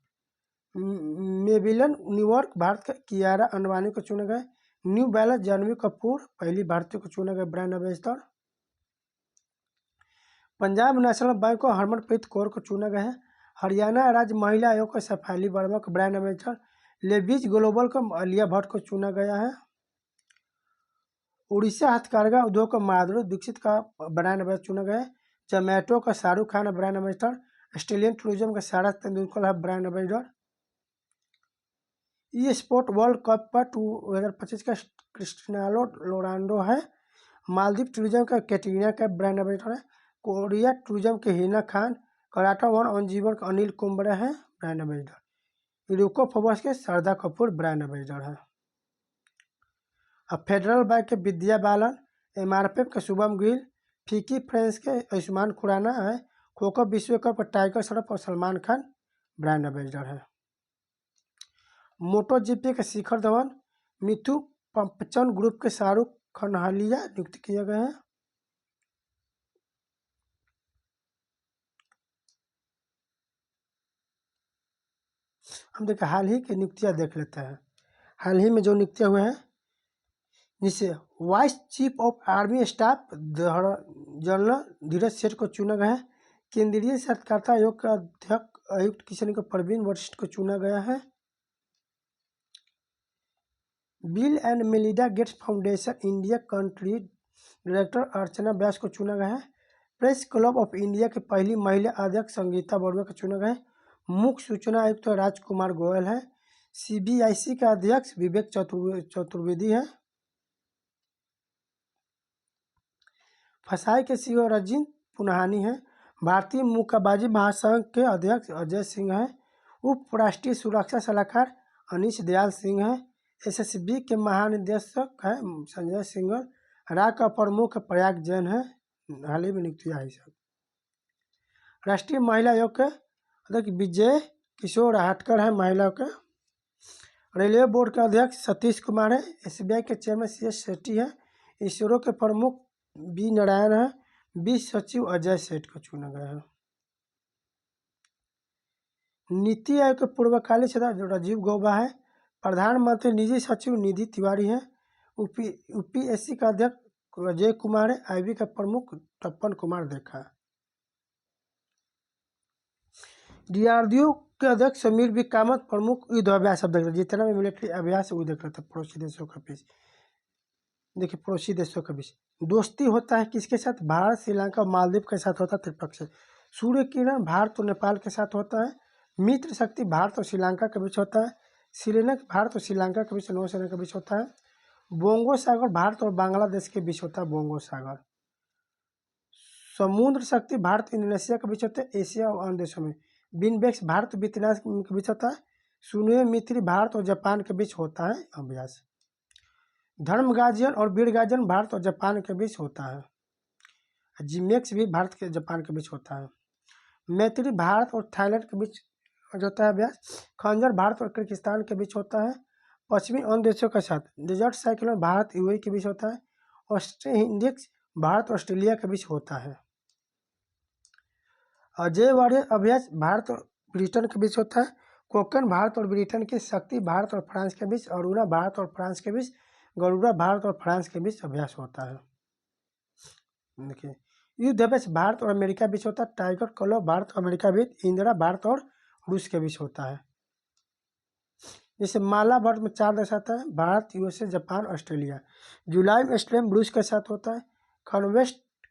मेबिलन न्यूयॉर्क भारत का कियारा अंडवानी को चुने गए। न्यू बैलेंस जानवी कपूर पहली भारतीय को चुने गए brand ambassador. Punjab national bank को हरमनप्रीत कौर को चुना गया है। हरियाणा राज्य महिला आयोग को सफाली वर्मा को ब्रांड एम्बेसडर। लेविज ग्लोबल को आलिया भट्ट को चुना गया है। उड़ीसा हथकरघा उद्योग को माधुरी दीक्षित का ब्रांड एम्बेसडर चुना गया है। जोमेटो का Shahrukh Khan brand ambassador. Australian tourism का सारा तेंदुलकर है ब्रांड एम्बेसडर। ई स्पोर्ट वर्ल्ड कप पर 2025 का क्रिस्टियानो रोनाल्डो है। मालदीव टूरिज्म का कैटरीना का ब्रांड एम्बेसडर है। कोरिया टूरिज्म के Hina Khan. Karate one on जीवन का अनिल कुंबरे हैं ब्रांड एम्बेसडर। यूको फोबस के शारदा कपूर ब्रांड एम्बेसडर है। अब फेडरल बैंक के विद्या बालन, एमआरपीएफ के शुभम गिल, फीकी फ्रेंड्स के आयुष्मान खुराना है। खो खो विश्व कप पर टाइगर श्रॉफ और सलमान खान ब्रांड एम्बेसडर है। मोटो जीपी के शिखर धवन, मिथु पंचन ग्रुप के शाहरुख खनहलिया नियुक्त किए गए हैं। हम देखिए हाल ही की नियुक्तियां देख लेते हैं। हाल ही में जो नियुक्तियां हुए हैं, जिसे vice chief of army staff general Dheeraj Seth को चुना गया है। केंद्रीय सत्कारता आयोग का अध्यक्ष आयुक्त किशन को प्रवीण वशिष्ठ को चुना गया है। Bill and Melinda Gates Foundation India country director Archana Vyas को चुना गया है। प्रेस क्लब ऑफ इंडिया की पहली महिला अध्यक्ष संगीता बरुआ को चुना गया है। मुख्य सूचना आयुक्त तो राजकुमार गोयल है। सीबीआईसी का अध्यक्ष विवेक चतुर्वेदी है। फसाई के सीईओ रजिन पुनाहानी है। भारतीय मुक्केबाजी महासंघ के अध्यक्ष अजय सिंह है। उप राष्ट्रीय सुरक्षा सलाहकार अनीश दयाल सिंह है। एसएसबी के महानिदेशक है संजय सिंह। राय का प्रमुख प्रयाग जैन है। हाल ही में नियुक्तियाँ है सब। राष्ट्रीय महिला आयोग के अध्यक्ष विजय किशोर हटकर है महिला के। रेलवे बोर्ड के अध्यक्ष सतीश कुमार है। एसबीआई के चेयरमैन सीएस शेट्टी है। इसरो के प्रमुख बी नारायण है। वित्त सचिव अजय सेठ को चुना गया है। नीति आयोग के पूर्वकालीन सदस्य राजीव गौबा है। प्रधानमंत्री निजी सचिव निधि तिवारी है। यूपीएससी का अध्यक्ष अजय कुमार है। आईबी का प्रमुख तपन कुमार देखा। डीआरडीओ के अध्यक्ष समीर बी कामत। प्रमुख युद्ध अभ्यास अब देख रहे, जितना भी मिलिट्री अभ्यास वो देख रहे थे पड़ोसी देशों के बीच। देखिए पड़ोसी देशों के बीच दोस्ती होता है किसके साथ? भारत, श्रीलंका और मालदीव के साथ होता है त्रिपक्षीय। सूर्य किरण भारत और नेपाल के साथ होता है। मित्र शक्ति भारत और श्रीलंका के बीच होता है। श्रीलंका भारत और श्रीलंका के बीच नौसेना के बीच होता है। बोंगो सागर भारत और बांग्लादेश के बीच होता है बोंगो सागर। समुद्र शक्ति भारत इंडोनेशिया के बीच होता है। एशिया और अन्य देशों में बिनबेक्स भारत और वियतनाम के बीच होता है। सुनुए मित्री भारत और जापान के बीच होता है अभ्यास। धर्म गार्जियन और वीर गार्जियन भारत और जापान के बीच होता है। जिमेक्स भी भारत के जापान के बीच होता है। मैत्री भारत और थाईलैंड के बीच होता है अभ्यास। खंजर भारत और किर्गिस्तान के बीच होता है। पश्चिमी अन्य देशों के साथ डेजर्ट साइक्लोन भारत यूएई के बीच होता है। ऑस्ट्रेलिया भारत ऑस्ट्रेलिया के बीच होता है। अजय वॉरियर अभ्यास भारत और ब्रिटेन के बीच होता है। कोकन भारत और ब्रिटेन की शक्ति भारत और फ्रांस के बीच। अरुणा भारत और फ्रांस के बीच। गरुड़ा भारत और फ्रांस के बीच अभ्यास होता है। देखिए युद्ध अभ्यास भारत और अमेरिका बीच होता है। टाइगर क्लब भारत और अमेरिका बीच। इंदिरा भारत और रूस के बीच होता है। जैसे माला वर्ग में 4 देश आता है, भारत, यूएसए, जापान, ऑस्ट्रेलिया। जुलाई में स्ट्रेम रूस के साथ होता है।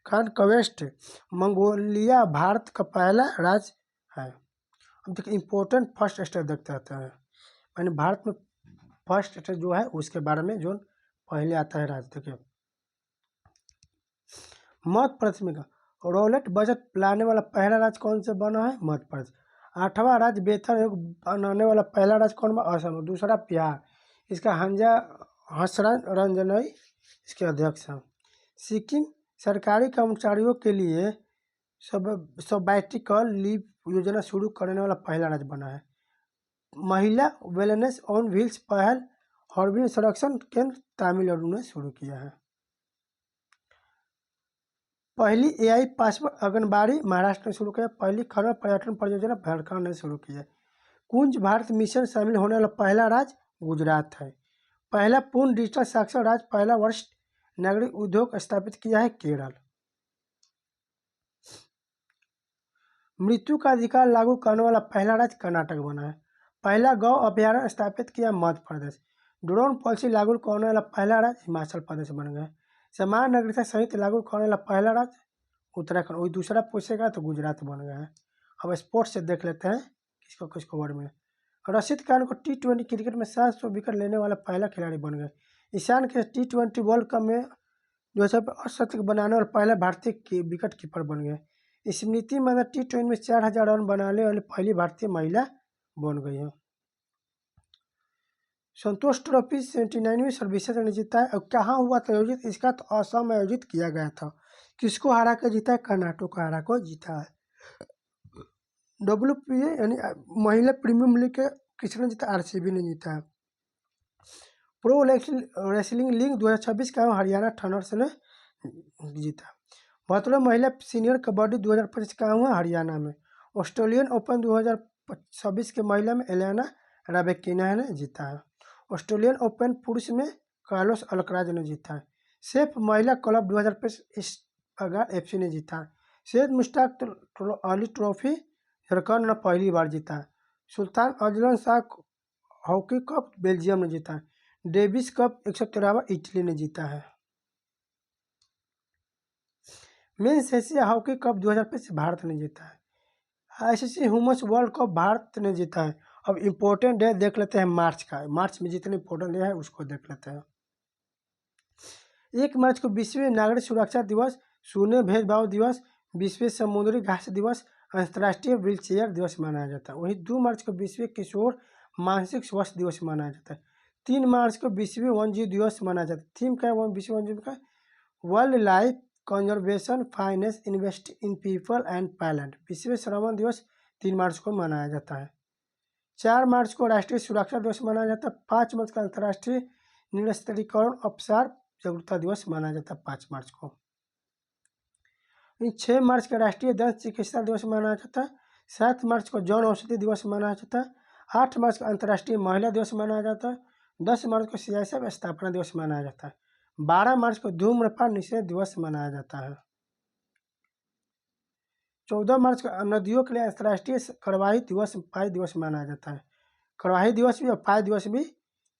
कॉन्क्वेस्ट मंगोलिया भारत का पहला राज्य है। अब देखिए इंपॉर्टेंट फर्स्ट स्टेप देखते रहते हैं, यानी भारत में फर्स्ट स्टेप जो है उसके बारे में जो पहले आता है राज्य। देखिए मध्य प्रदेश में रोलेट बजट लाने वाला पहला राज्य कौन से बना है? मध्य प्रदेश। 8वां राज्य वेतन आयोग बनाने वाला पहला राज्य कौन बना? असम। दूसरा बिहार, इसका हंसराज रंजनई इसके अध्यक्ष हैं। सिक्किम सरकारी कर्मचारियों के लिए सबैटिकल लीव योजना शुरू करने वाला पहला राज्य बना है। महिला वेलनेस ऑन व्हील्स पहल हॉर्बिन संरक्षण केंद्र तमिलनाडु ने शुरू किया है। पहली एआई पासवर्ड आंगनबाड़ी महाराष्ट्र ने शुरू किया। पहली खनन पर्यटन परियोजना झारखंड ने शुरू की है। कुंज भारत मिशन शामिल होने वाला पहला राज्य गुजरात है। पहला पूर्ण डिजिटल साक्षर राज्य, पहला वरिष्ठ नागरिक उद्योग स्थापित किया है केरल। मृत्यु का अधिकार लागू करने वाला पहला राज्य कर्नाटक बना है। पहला गौ अभ्यारण्य स्थापित किया मध्य प्रदेश। ड्रोन पॉलिसी लागू करने वाला पहला राज्य हिमाचल प्रदेश बन गया। समान नागरिकता संहिता लागू करने वाला पहला राज्य उत्तराखंड। वही दूसरा पूछेगा तो गुजरात बन गया है। अब स्पोर्ट्स से देख लेते हैं किसको किसको वर्ड में। रशीद खान को T20 क्रिकेट में 700 विकेट लेने वाला पहला खिलाड़ी बन गए। ईशान के T20 वर्ल्ड कप में 2008 शतक बनाने वाला पहला भारतीय विकेट कीपर बन गए। स्मृति माना T20 में 4000 रन बनाने वाली पहली भारतीय महिला बन गई है। संतोष ट्रॉफी 79वीं सर्विसेज ने जीता है। और कहाँ हुआ था आयोजित? इसका तो असम में आयोजित किया गया था। किसको हरा कर जीता है? कर्नाटक को हरा कर जीता है। WPA यानी महिला प्रीमियम लीग के किसने जीता? RCB ने जीता है। प्रो रेसलिंग लीग 2026 का हरियाणा थंडर्स ने जीता। 72 महिला सीनियर कबड्डी 2025 का हुआ हरियाणा में। ऑस्ट्रेलियन ओपन 2026 के महिला में एलियाना राबेकिना ने जीता है। ऑस्ट्रेलियन ओपन पुरुष में कार्लोस अल्कराज ने जीता है। सेफ महिला क्लब 2025 ईस्ट FC ने जीता है। सैयद मुश्ताक अली ट्रॉफी झारखंड ने पहली बार जीता है। Sultan Azlan Shah hockey cup Belgium ने जीता है। डेविस कप 113वां इटली ने जीता है। Men's Asia hockey cup 2025 Bharat ने जीता है। ICC women's world cup Bharat ने जीता है। अब इम्पोर्टेंट डे देख लेते हैं मार्च का। मार्च में जितने इम्पोर्टेंट डे है उसको देख लेते हैं। 1 मार्च को विश्व नागरिक सुरक्षा दिवस, शून्य भेदभाव दिवस, विश्व समुद्री घास दिवस, अंतर्राष्ट्रीय व्हीलचेयर दिवस मनाया जाता है। वहीं 2 मार्च को विश्व किशोर मानसिक स्वास्थ्य दिवस मनाया जाता है। 3 मार्च को विश्व वन्यजीव दिवस मनाया जाता है। थीम क्या है विश्व वन्यजीव का? World life conservation finance invest in people and planet. विश्व श्रवण दिवस 3 मार्च को मनाया जाता है। 4 मार्च को राष्ट्रीय सुरक्षा दिवस मनाया जाता है। 5 मार्च का अंतर्राष्ट्रीय निरस्त्रीकरण अपसार जागरूकता दिवस मनाया जाता है 5 मार्च को। 6 मार्च का राष्ट्रीय दंत चिकित्सा दिवस मनाया जाता है। 7 मार्च को जन औषधि दिवस मनाया जाता है। 8 मार्च को अंतर्राष्ट्रीय महिला दिवस मनाया जाता है। 10 मार्च को CISF स्थापना दिवस मनाया जाता है। 12 मार्च को धूम्रपान निषेध दिवस मनाया जाता है। 14 मार्च को नदियों के लिए अंतर्राष्ट्रीय कार्यवाही दिवस मनाया जाता है। कार्यवाही दिवस भी और पाई दिवस भी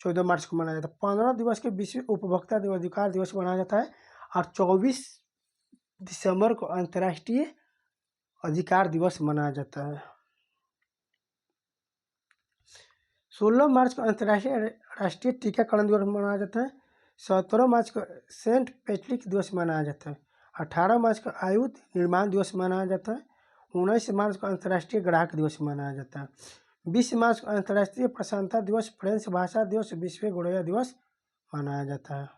14 मार्च को मनाया जाता है। 15 दिवस के विश्व उपभोक्ता अधिकार दिवस मनाया जाता है। और 24 दिसंबर को अंतर्राष्ट्रीय अधिकार दिवस मनाया जाता है। 16 मार्च को राष्ट्रीय टीकाकरण दिवस मनाया जाता है। 17 मार्च को सेंट पैट्रिक दिवस मनाया जाता है। 18 मार्च को आयुध निर्माण दिवस मनाया जाता है। 19 मार्च को अंतर्राष्ट्रीय ग्राहक दिवस मनाया जाता है। 20 मार्च को अंतर्राष्ट्रीय प्रसन्नता दिवस, फ्रेंच भाषा दिवस, विश्व गौरव दिवस मनाया जाता है।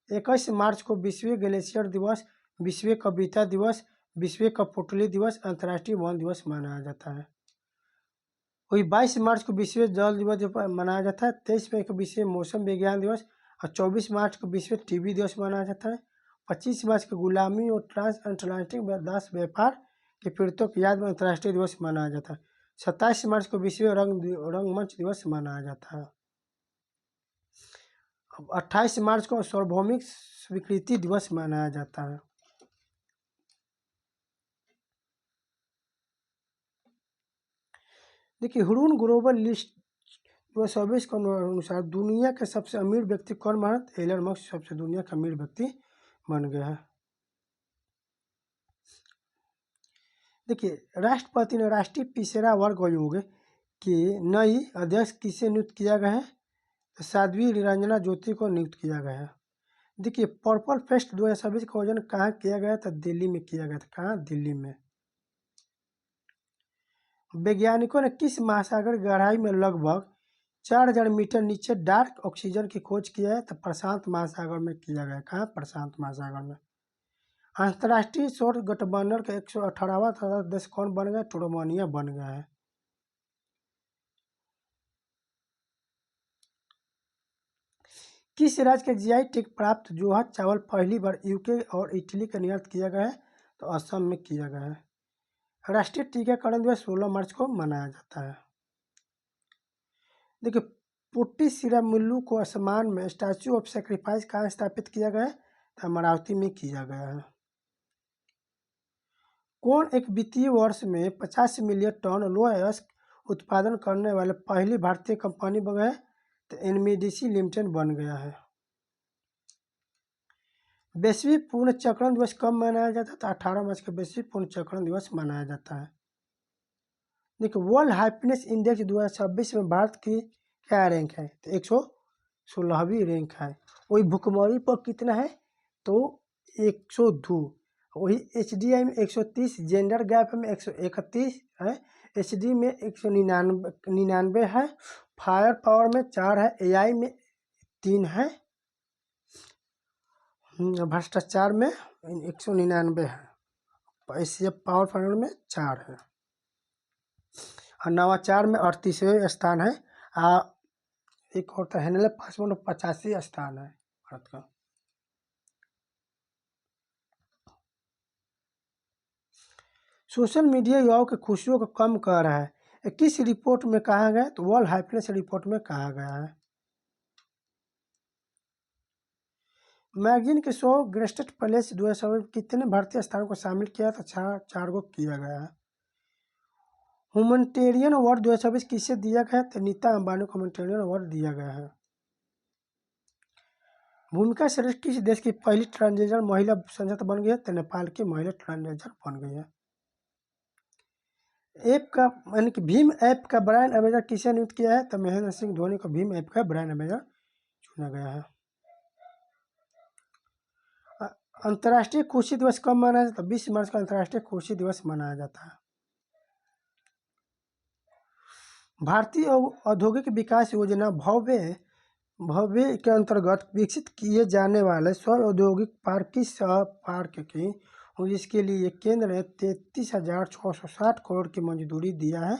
21 मार्च को विश्व ग्लेशियर दिवस, विश्व कविता दिवस, विश्व कठपुतली दिवस, अंतर्राष्ट्रीय वन दिवस मनाया जाता है। वही 22 मार्च को विश्व जल दिवस मनाया जाता है। 23 मई को विश्व मौसम विज्ञान दिवस और 24 मार्च को विश्व TB दिवस मनाया जाता है। 25 मार्च को गुलामी और ट्रांस अटलांटिक दास व्यापार के पीड़ितों की याद में अंतर्राष्ट्रीय दिवस मनाया जाता है। 27 मार्च को विश्व रंगमंच दिवस मनाया जाता है। अब 28 मार्च को सार्वभौमिक स्वीकृति दिवस मनाया जाता है। देखिए हुरून ग्लोबल लिस्ट 2024 के अनुसार दुनिया के सबसे अमीर व्यक्ति कौन बना? एलन मस्क सबसे दुनिया का अमीर व्यक्ति बन गया है। देखिए राष्ट्रपति ने राष्ट्रीय पिछड़ा वर्ग आयोग की नई अध्यक्ष किसे नियुक्त किया गया है? तो साध्वी रंजना ज्योति को नियुक्त किया गया है। देखिए पर्पल फेस्ट 2026 का आयोजन कहाँ किया गया था? दिल्ली में किया गया था। कहाँ? दिल्ली में। वैज्ञानिकों ने किस महासागर गहराई में लगभग 4000 मीटर नीचे डार्क ऑक्सीजन की खोज किया है? तो प्रशांत महासागर में किया गया। कहाँ? प्रशांत महासागर में। अंतर्राष्ट्रीय सौर गठबंधन का 118वां सदस्य कौन बन गया? रोमानिया बन गया है। किस राज्य के जीआई टैग प्राप्त जोहा चावल पहली बार यूके और इटली का निर्यात किया गया है? तो असम में किया गया है। राष्ट्रीय टीकाकरण दिवस 16 मार्च को मनाया जाता है। देखिए पुट्टी सिरामुल्लू को असमान में स्टैचू ऑफ सेक्रीफाइस कहाँ स्थापित किया गया है? तो अमरावती में किया गया है। कौन एक वित्तीय वर्ष में 50 मिलियन टन लौह अयस्क उत्पादन करने वाले पहली भारतीय कंपनी बन गए? तो एनएमडीसी लिमिटेड बन गया है। वैश्विक पूर्ण चक्रण दिवस कब मनाया जाता है? तो 18 मार्च को वैश्विक पूर्ण चक्रण दिवस मनाया जाता है। देखिए वर्ल्ड हैप्पीनेस इंडेक्स 2026 में भारत की क्या रैंक है? तो 116वीं रैंक है। वही भुखमरी पर कितना है? तो 102। वही एचडीआई में 130, जेंडर गैप में 131 है, एचडी में 199 है, फायर पावर में 4 है, एआई में 3 है, भ्रष्टाचार में 199 है, एसीएफ पावर फाइनल में 4 है और नवाचार में 38वें स्थान है। एक और तो हैंडल पासवर्ड 85 स्थान है भारत का। सोशल मीडिया युवाओं की खुशियों को कम कर रहा है, किस रिपोर्ट में कहा गया? तो वर्ल्ड हैप्पीनेस रिपोर्ट में कहा गया है। मैगजीन के 100 ग्रेटेस्ट प्लेस 2000 कितने भारतीय स्थानों को शामिल किया था? 4 को किया गया है। ह्यूमैनिटेरियन अवार्ड 2026 किसे दिया गया? तो नीता अंबानी को ह्यूमैनिटेरियन अवार्ड दिया गया है। भूमिका श्रेष्ठ किस देश की पहली ट्रांसजेंडर महिला संसद बन गई है? तो नेपाल की महिला ट्रांसजेंडर बन गई है। ऐप का यानी कि भीम ऐप का ब्रांड एम्बेसडर किसे नियुक्त किया है? तो महेंद्र सिंह धोनी को भीम ऐप का ब्रांड एम्बेसडर चुना गया है। अंतर्राष्ट्रीय कृषि दिवस कब मनाया जाता है? 20 मार्च को अंतर्राष्ट्रीय कृषि दिवस मनाया जाता है। भारतीय औद्योगिक विकास योजना भव्य के अंतर्गत विकसित किए जाने वाले 100 औद्योगिक पार्क की पार्क की और इसके लिए केंद्र ने 33,660 करोड़ की मंजूरी दिया है।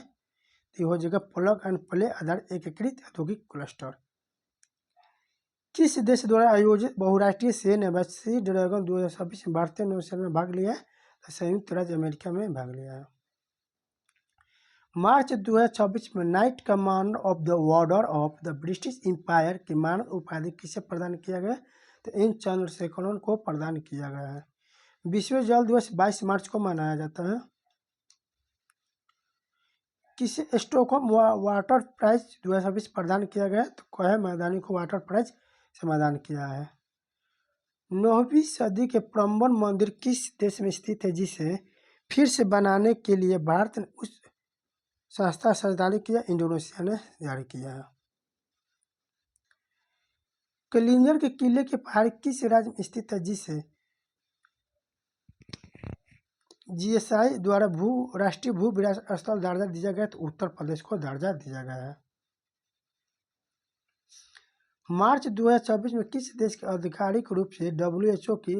तो हो जाएगा प्लग एंड प्ले आधारित एकीकृत औद्योगिक क्लस्टर। किस देश द्वारा आयोजित बहुराष्ट्रीय सैन्य एम्बेसी ड्रैगन 2026 में भारतीय नौसेना में भाग लिया है? तो संयुक्त राज्य अमेरिका में भाग लिया है। मार्च 2026 में knight commander of the order of the British Empire की मानद उपाधि किसे प्रदान किया गया? तो एन चंद्रशेखरन को प्रदान किया गया है। विश्व जल दिवस 22 मार्च को मनाया जाता है। किसे स्टॉकहोम वाटर प्राइज 2026 प्रदान किया गया? तो कोहे मैदानी को वाटर प्राइज समाधान किया है। 9वीं सदी के प्रम्बन मंदिर किस देश में स्थित है जिसे फिर से बनाने के लिए भारत ने उस संस्था से जारी किया? इंडोनेशिया ने जारी किया है। कलिंजर के किले की पहाड़ी किस राज्य में स्थित है जिसे जीएसआई द्वारा राष्ट्रीय भू विरासत स्थल दर्जा दिया गया? तो उत्तर प्रदेश को दर्जा दिया गया है। मार्च 2024 में किस देश के आधिकारिक रूप से WHO की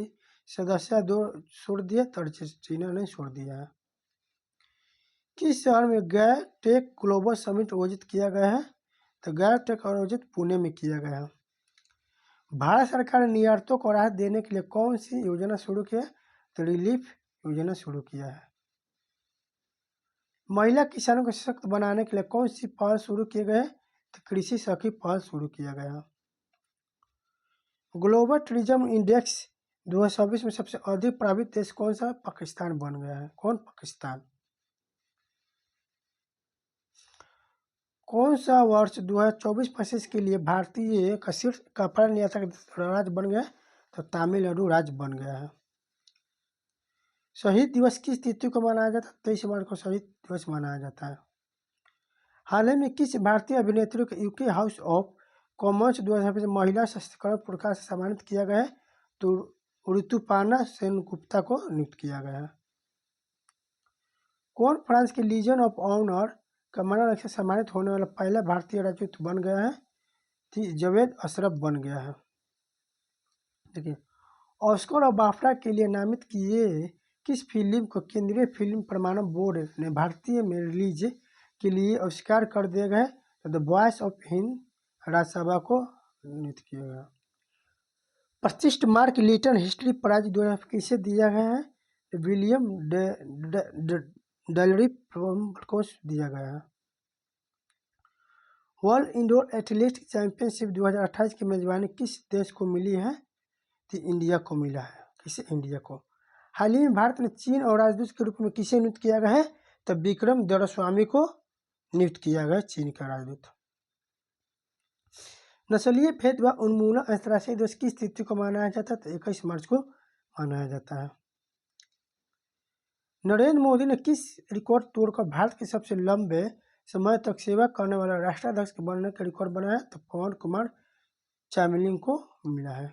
सदस्यता छोड़ दिया? तो अर्जेंटीना ने छोड़ दिया है। किस शहर में गैर टेक ग्लोबल समिट आयोजित किया गया है? तो गैर टेक आयोजित पुणे में किया गया है। भारत सरकार ने निर्यातों को राहत देने के लिए कौन सी योजना शुरू की है? तो रिलीफ योजना शुरू किया है। महिला किसानों को सशक्त बनाने के लिए कौन सी पहल शुरू किए गए? तो कृषि सखी पहल शुरू किया गया। ग्लोबल टूरिज्म इंडेक्स 2024 में सबसे अधिक प्रभावित देश कौन सा? पाकिस्तान बन गया है। कौन? पाकिस्तान। कौन सा वर्ष 2024-25 के लिए भारतीय का शीर्ष कपड़ा निर्यातक राज्य बन गया? तो तमिलनाडु राज्य बन गया है। शहीद दिवस किस तिथि को मनाया जाता है? 23 मार्च को शहीद दिवस मनाया जाता है। हाल ही में किस भारतीय अभिनेत्री को यूके हाउस ऑफ कॉमन्स 2025 महिला सशक्तिकरण पुरस्कार से सम्मानित किया गया है? तो ऋतुपर्णा सेनगुप्ता को नियुक्त किया गया है। कौन फ्रांस के लीजन ऑफ ऑनर कमांडर से सम्मानित होने वाला पहला भारतीय राजदूत बन गया है? जावेद अशरफ बन गया है। देखिए, ऑस्कर और बाफ्टा के लिए नामित किए किस फिल्म को केंद्रीय फिल्म प्रमाणन बोर्ड ने भारतीय में रिलीज के लिए अस्वीकार कर दिया गया? तो the voice of Hind Rajya Sabha को नियुक्त किया गया। प्रतिष्ठित मार्क लिटन हिस्ट्री प्राइज 2000 किसे दिया गया है? विलियम डलरिप को दिया गया है। वर्ल्ड इंडोर एथलेटिक्स चैंपियनशिप 2028 की मेजबानी किस देश को मिली है? तो इंडिया को मिला है। किसे? इंडिया को। हाल ही में भारत ने चीन और राजदूत के रूप में किसे नियुक्त किया गया है? तो विक्रम दोरास्वामी को नियुक्त किया गया चीन का राजदूत। नस्लीय भेदभाव उन्मूलन अंतर्राष्ट्रीय दिवस किस तिथि को मनाया जाता है? तो 21 मार्च को मनाया जाता है। नरेंद्र मोदी ने किस रिकॉर्ड तोड़कर भारत के सबसे लंबे समय तक सेवा करने वाला राष्ट्राध्यक्ष बनने का रिकॉर्ड बनाया? तो पवन कुमार चामलिंग को मिला है।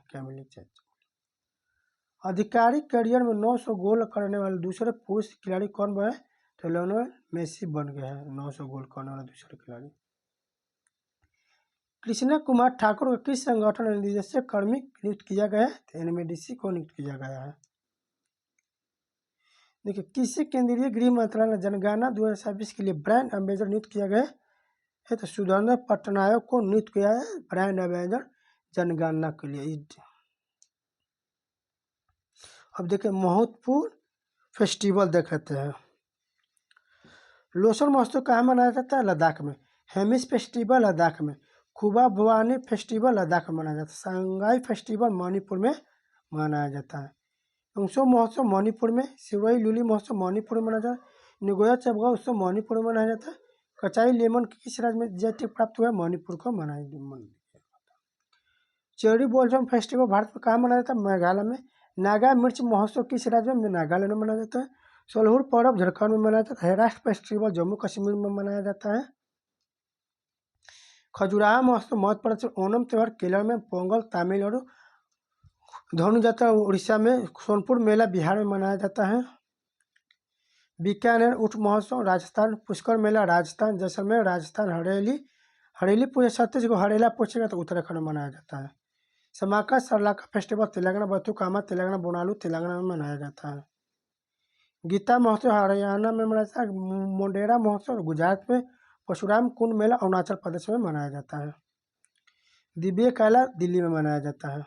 आधिकारिक करियर में 900 गोल करने वाले दूसरे पुरुष खिलाड़ी कौन बने? तो लियोनेल मेसी बन गया है 900 गोल करने वाला दूसरा खिलाड़ी। कृष्णा कुमार ठाकुर को किस संगठन में निदेशक कर्मी नियुक्त किया गया है? तो एनएमडीसी को नियुक्त किया गया है। देखिए, किसी केंद्रीय गृह मंत्रालय जनगणना 2026 के लिए ब्रांड एम्बेसडर नियुक्त किया गया है? तो सुरेंद्र पटनायक को नियुक्त किया है ब्रांड एम्बेसडर जनगणना के लिए। अब देखिए, महत्वपूर्ण फेस्टिवल देख लेते हैं। लोसर महोत्सव कहाँ मनाया जाता है? लद्दाख में। हेमिस फेस्टिवल लद्दाख में। खुबा भवानी फेस्टिवल लद्दाख में मनाया जाता है। संगाई फेस्टिवल मणिपुर में मनाया जाता है। उंगसो महोत्सव मणिपुर में। सिरोही लुली महोत्सव मणिपुर में मनाया जाता है। निगोया चबगा उत्सव मणिपुर में मनाया जाता है। कचाई लेमन किस राज्य में जयंती प्राप्त हुआ है? मणिपुर को मनाया। चेरी ब्लॉसम फेस्टिवल भारत में कहाँ मनाया जाता है? मेघालय में। नागा मिर्च महोत्सव किस राज्य में? नागालैंड में मनाया जाता है। सोलहुर पर्व झारखंड में मनाया जाता है। राष्ट्र फेस्टिवल जम्मू कश्मीर में मनाया जाता है। खजुराहो महोत्सव मध्य प्रदेश। ओणम त्यौहार केरल में। पोंगल तमिलनाडु। धनु जात्रा उड़ीसा में। सोनपुर मेला बिहार में मनाया जाता है। बीकानेर ऊँट महोत्सव राजस्थान। पुष्कर मेला राजस्थान। जैसलमेर राजस्थान। हरेली पूजा छत्तीसगढ़ को हरेला पूछेगा तो उत्तराखंड में मनाया जाता है। समाका सरलाका फेस्टिवल तेलंगाना। बथुकामा तेलंगाना। बोनालू तेलंगाना में मनाया जाता है। गीता महोत्सव हरियाणा में मनाया जाता है। मोडेरा महोत्सव गुजरात में। परशुराम कुंड मेला अरुणाचल प्रदेश में मनाया जाता है। दिव्य कैला दिल्ली में मनाया जाता है।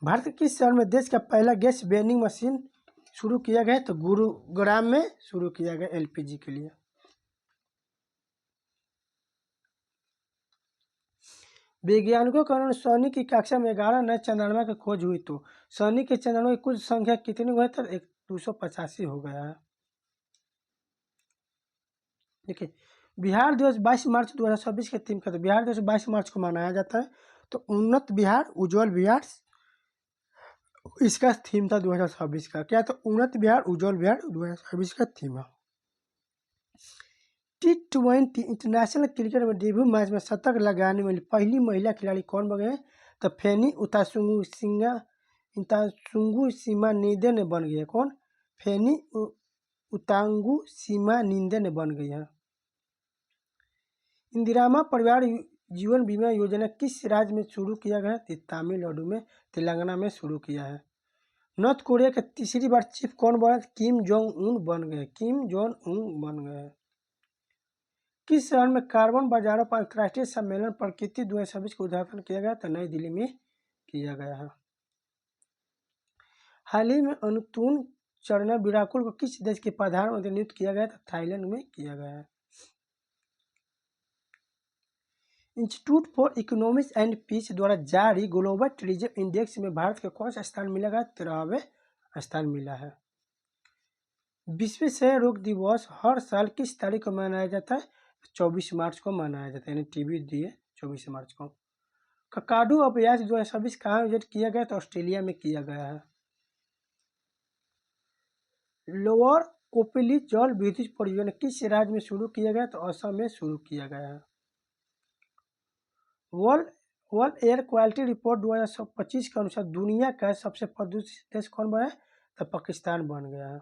भारत के किस शहर में देश का पहला गैस वेंडिंग मशीन शुरू किया गया? तो गुरुग्राम में शुरू किया गया एलपीजी के लिए। वैज्ञानिकों के अनुसार शनि की कक्षा में 11 नए चंद्रमा की खोज हुई तो शनि के चंद्रमा की कुल संख्या कितनी हुई? तो 285 हो गया है। देखिए, बिहार दिवस 22 मार्च 2026 के थीम का। तो बिहार दिवस 22 मार्च को मनाया जाता है। तो उन्नत बिहार उज्जवल बिहार इसका थीम था 2026 का। क्या? तो उन्नत बिहार उज्जवल बिहार 2026 का थीम है। T20 इंटरनेशनल क्रिकेट में डेब्यू मैच में शतक लगाने वाली पहली महिला खिलाड़ी कौन बन गए? तो फेनी उतांगु सिमानिदे ने बन गई है। कौन? फेनी उतांगु सिमानिदे ने बन गई है। इंदिरामा परिवार जीवन बीमा योजना किस राज्य में शुरू किया गया? तमिलनाडु में। तेलंगाना में शुरू किया है। नॉर्थ कोरिया के तीसरी बार चीफ कौन बना? किम जोंग उन बन गए। किम जोंग उन बन गए। किस शहर में कार्बन बाजारों पर अंतर्राष्ट्रीय सम्मेलन प्रकृति 2026 का उद्घाटन किया गया? तो नई दिल्ली में किया गया है। हाल ही में अनुतून चरना विराकुल को किस देश के प्रधानमंत्री नियुक्त किया गया? तो थाईलैंड में किया गया है। Institute for Economics and Peace द्वारा जारी ग्लोबल टूरिज्म इंडेक्स में भारत को कौन सा स्थान मिलेगा? 13वें स्थान मिला है। विश्व क्षय रोग दिवस हर साल किस तारीख को मनाया जाता है? 24 मार्च को मनाया जाता है, यानी टीबी दिए 24 मार्च को। ककाडू अभ्यास 2026 कहाँ आयोजित किया गया? तो ऑस्ट्रेलिया में किया गया है। लोअर कोपिली जल विद्युत परियोजना किस राज्य में शुरू किया गया? तो असम में शुरू किया गया है। वर्ल्ड एयर क्वालिटी रिपोर्ट 2025 के अनुसार दुनिया का सबसे प्रदूषित देश कौन बना है? तो पाकिस्तान बन गया है।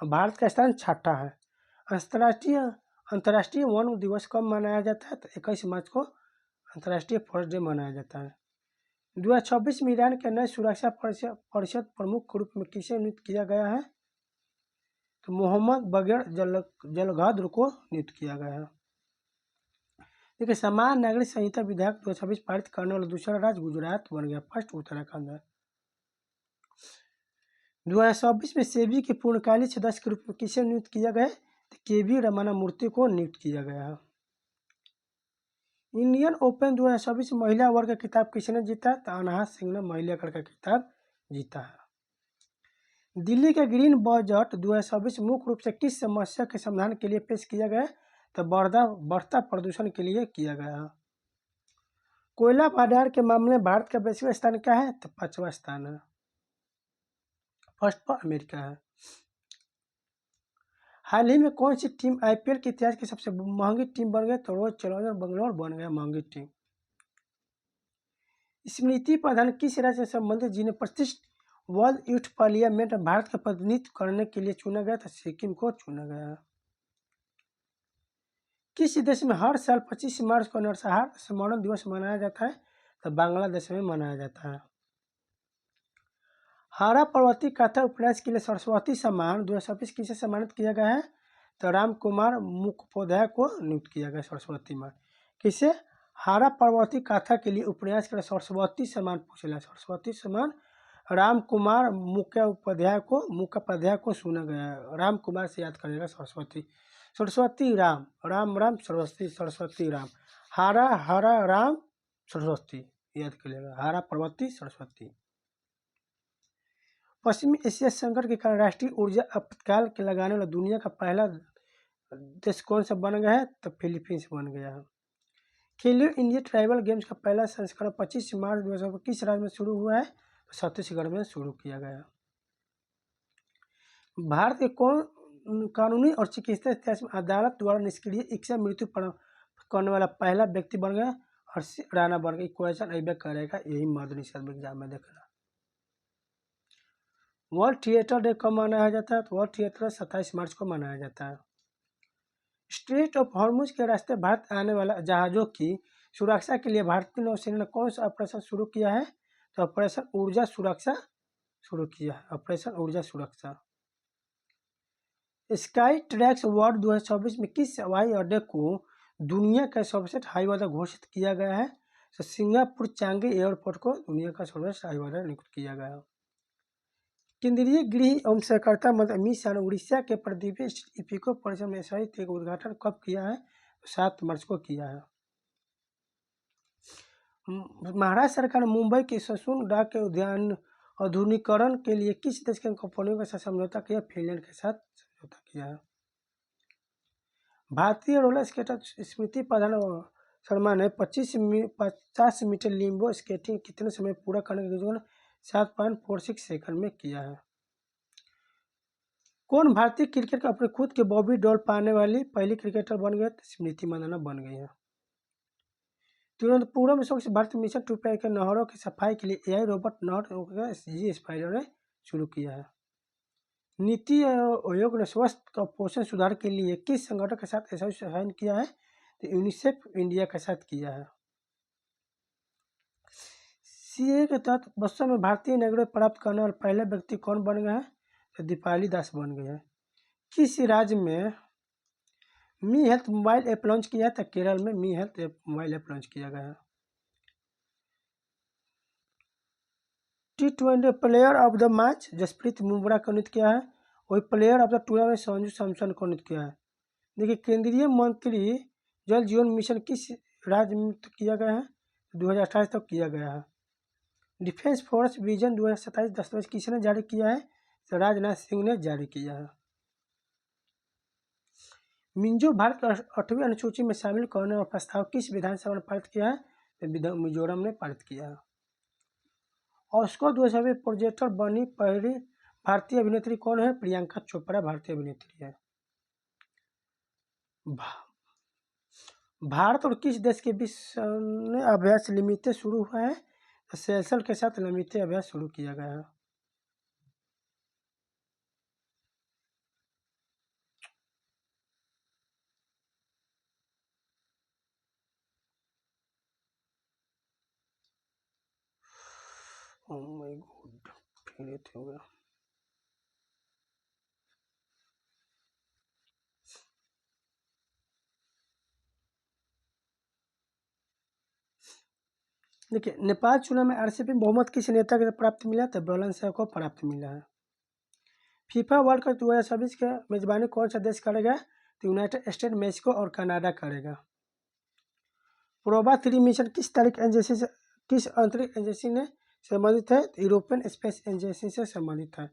भारत का स्थान छठा है। अंतर्राष्ट्रीय वन दिवस कब मनाया जाता है? तो 21 मार्च को अंतर्राष्ट्रीय फॉरेस्ट डे मनाया जाता है। 2026 में ईरान के नए सुरक्षा परिषद प्रमुख के रूप में किसे नियुक्त किया गया है? तो मोहम्मद बगैर जलगद्र को नियुक्त किया गया है। देखिए, समान नागरिक संहिता विधेयक 2026 पारित करने वाला दूसरा राज्य गुजरात बन गया, फर्स्ट उत्तराखंड है। 2026 में सेबी के पूर्णकालिक सदस्य के रूप में किसे नियुक्त किया गया? तो केवी रमना मूर्ति को नियुक्त किया गया है। इंडियन ओपन 2026 महिला वर्ग का खिताब किसने जीता? तो अनाहत सिंह ने महिला वर्ग का खिताब जीता है। दिल्ली का ग्रीन बजट 2026 मुख्य रूप से किस समस्या के समाधान के लिए पेश किया गया? तो बढ़ता प्रदूषण के लिए किया गया है। कोयला भंडार के मामले में भारत का वैश्विक स्थान क्या है? तो 5वां स्थान है, फर्स्ट पर अमेरिका है। हाल ही में कौन सी टीम आईपीएल के इतिहास की सबसे महंगी टीम बन गई? तो रॉयल चैलेंजर्स बेंगलोर बन गया महंगी टीम। स्मृति प्रधान किस राज्य से संबंधित जिन्हें प्रतिष्ठित वर्ल्ड यूथ पार्लियामेंट में भारत का प्रतिनिधित्व करने के लिए चुना गया था? सिक्किम को चुना गया। किस देश में हर साल 25 मार्च को नरसंहार स्मरण दिवस मनाया जाता है? तो बांग्लादेश में मनाया जाता है। हारा पर्वती कथा उपन्यास के लिए सरस्वती सम्मान 2026 किसे सम्मानित किया गया है? तो राम कुमार मुखोपाध्याय को नियुक्त किया गया सरस्वती मान। किसे? हारा पर्वती कथा के लिए उपन्यास के लिए सरस्वती सम्मान पूछा। सरस्वती सम्मान राम कुमार मुखोपाध्याय को सुना गया है। राम कुमार से याद करेगा सरस्वती राम राम सरस्वती राम। हारा हरा राम सरस्वती याद करिएगा। हारा पर्वती सरस्वती। पश्चिमी एशिया संकट के कारण राष्ट्रीय ऊर्जा आपातकाल के लगाने वाला दुनिया का पहला देश कौन सा बन गया है? तो फिलीपींस बन गया है। खेलो इंडिया ट्राइबल गेम्स का पहला संस्करण 25 मार्च 2025 किस राज्य में शुरू हुआ है? तो छत्तीसगढ़ में शुरू किया गया। भारत के कौन कानूनी और चिकित्सा इतिहास में अदालत द्वारा निष्क्रिय इच्छा मृत्यु करने वाला पहला व्यक्ति बन गया? हर्षी राणा बन गया। क्वेश्चन अभी करेगा, यही मर्द निषेध एग्जाम में देखना। वर्ल्ड थिएटर डे कब मनाया जाता है? तो वर्ल्ड थिएटर 27 मार्च को मनाया जाता है। स्ट्रेट ऑफ हॉर्मुज के रास्ते भारत आने वाला जहाज़ों की सुरक्षा के लिए भारतीय नौसेना ने कौन सा ऑपरेशन शुरू किया है? तो ऑपरेशन ऊर्जा सुरक्षा शुरू किया है। ऑपरेशन ऊर्जा सुरक्षा। स्काई ट्रैक्स अवार्ड 2024 में किस हवाई अड्डे को दुनिया का सर्वश्रेष्ठ हवाई अड्डा घोषित किया गया है? तो सिंगापुर चांगी एयरपोर्ट को दुनिया का सर्वश्रेष्ठ हवाई अड्डा नियुक्त किया गया। केंद्रीय गृह एवं सहकारिता मंत्री अमित शाह ने उड़ीसा के प्रदीप इफिको परिसर में साहित्य का उद्घाटन कब किया है? 7 मार्च को किया है। महाराष्ट्र सरकार ने मुंबई के ससून डाक के उद्यान आधुनिकीकरण के लिए किस देश के कंपनियों के साथ समझौता किया? फिनलैंड के साथ समझौता किया है। भारतीय रोलर स्केटर स्मृति प्रधान शर्मा ने 50 मीटर लिम्बो स्केटिंग कितने समय पूरा करने की योजना 7.46 सेकंड में किया है। कौन भारतीय क्रिकेट अपने खुद के बॉबी डॉल पाने वाली पहली क्रिकेटर बन गए? स्मृति मंदाना बन गई है। तिरुवनंतपुरम में स्वच्छ भारत मिशन 2 के नहरों की सफाई के लिए एआई रोबोट नहर जी स्पाइडर ने शुरू किया है। नीति आयोग ने स्वस्थ पोषण सुधार के लिए किस संगठन के साथ ऐसा साइन किया है? तो यूनिसेफ इंडिया के साथ किया है। सीए के तहत बच्चों में भारतीय नागरिकता प्राप्त करने वाले पहले व्यक्ति कौन बन गया है? तो दीपाली दास बन गए हैं। किस राज्य में me health mobile app launch किया है? तो केरल में me health mobile app launch किया गया है। T20 player of the match Jasprit Bumrah को नियुक्त किया है। वही player of the tournament Sanju Samson को नियुक्त किया है। देखिए, केंद्रीय मंत्री जल जीवन मिशन किस राज्य में किया गया है? 2028 तक किया गया है। डिफेंस फोर्स विजन 2027 दस्तावेज किसने जारी किया है? तो राजनाथ सिंह ने जारी किया है। मिंजो भारत की 8वीं अनुसूची में शामिल करने का प्रस्ताव किस विधानसभा ने पारित किया है? तो मिजोरम ने पारित किया है। ऑस्कर 2000 में प्रोजेक्टर बनी पहली भारतीय अभिनेत्री कौन है? प्रियंका चोपड़ा भारतीय अभिनेत्री है। भारत और किस देश के बीच सैन्य अभ्यास लिमिटे शुरू हुआ है? सेशल्स के साथ लिमिटे अभ्यास शुरू किया गया है। ओह माय गॉड, फिर हो गया। देखिए, नेपाल चुनाव में आरसीपी बहुमत किस नेता को प्राप्त मिला? तो बुलंद शाह को प्राप्त मिला है। फीफा वर्ल्ड कप 2026 का मेजबानी कौन सा देश करेगा? तो यूनाइटेड स्टेट, मेक्सिको और कनाडा करेगा। प्रोबा 3 मिशन किस अंतरिक्ष एजेंसी ने संबंधित है? यूरोपियन स्पेस एजेंसी से संबंधित है।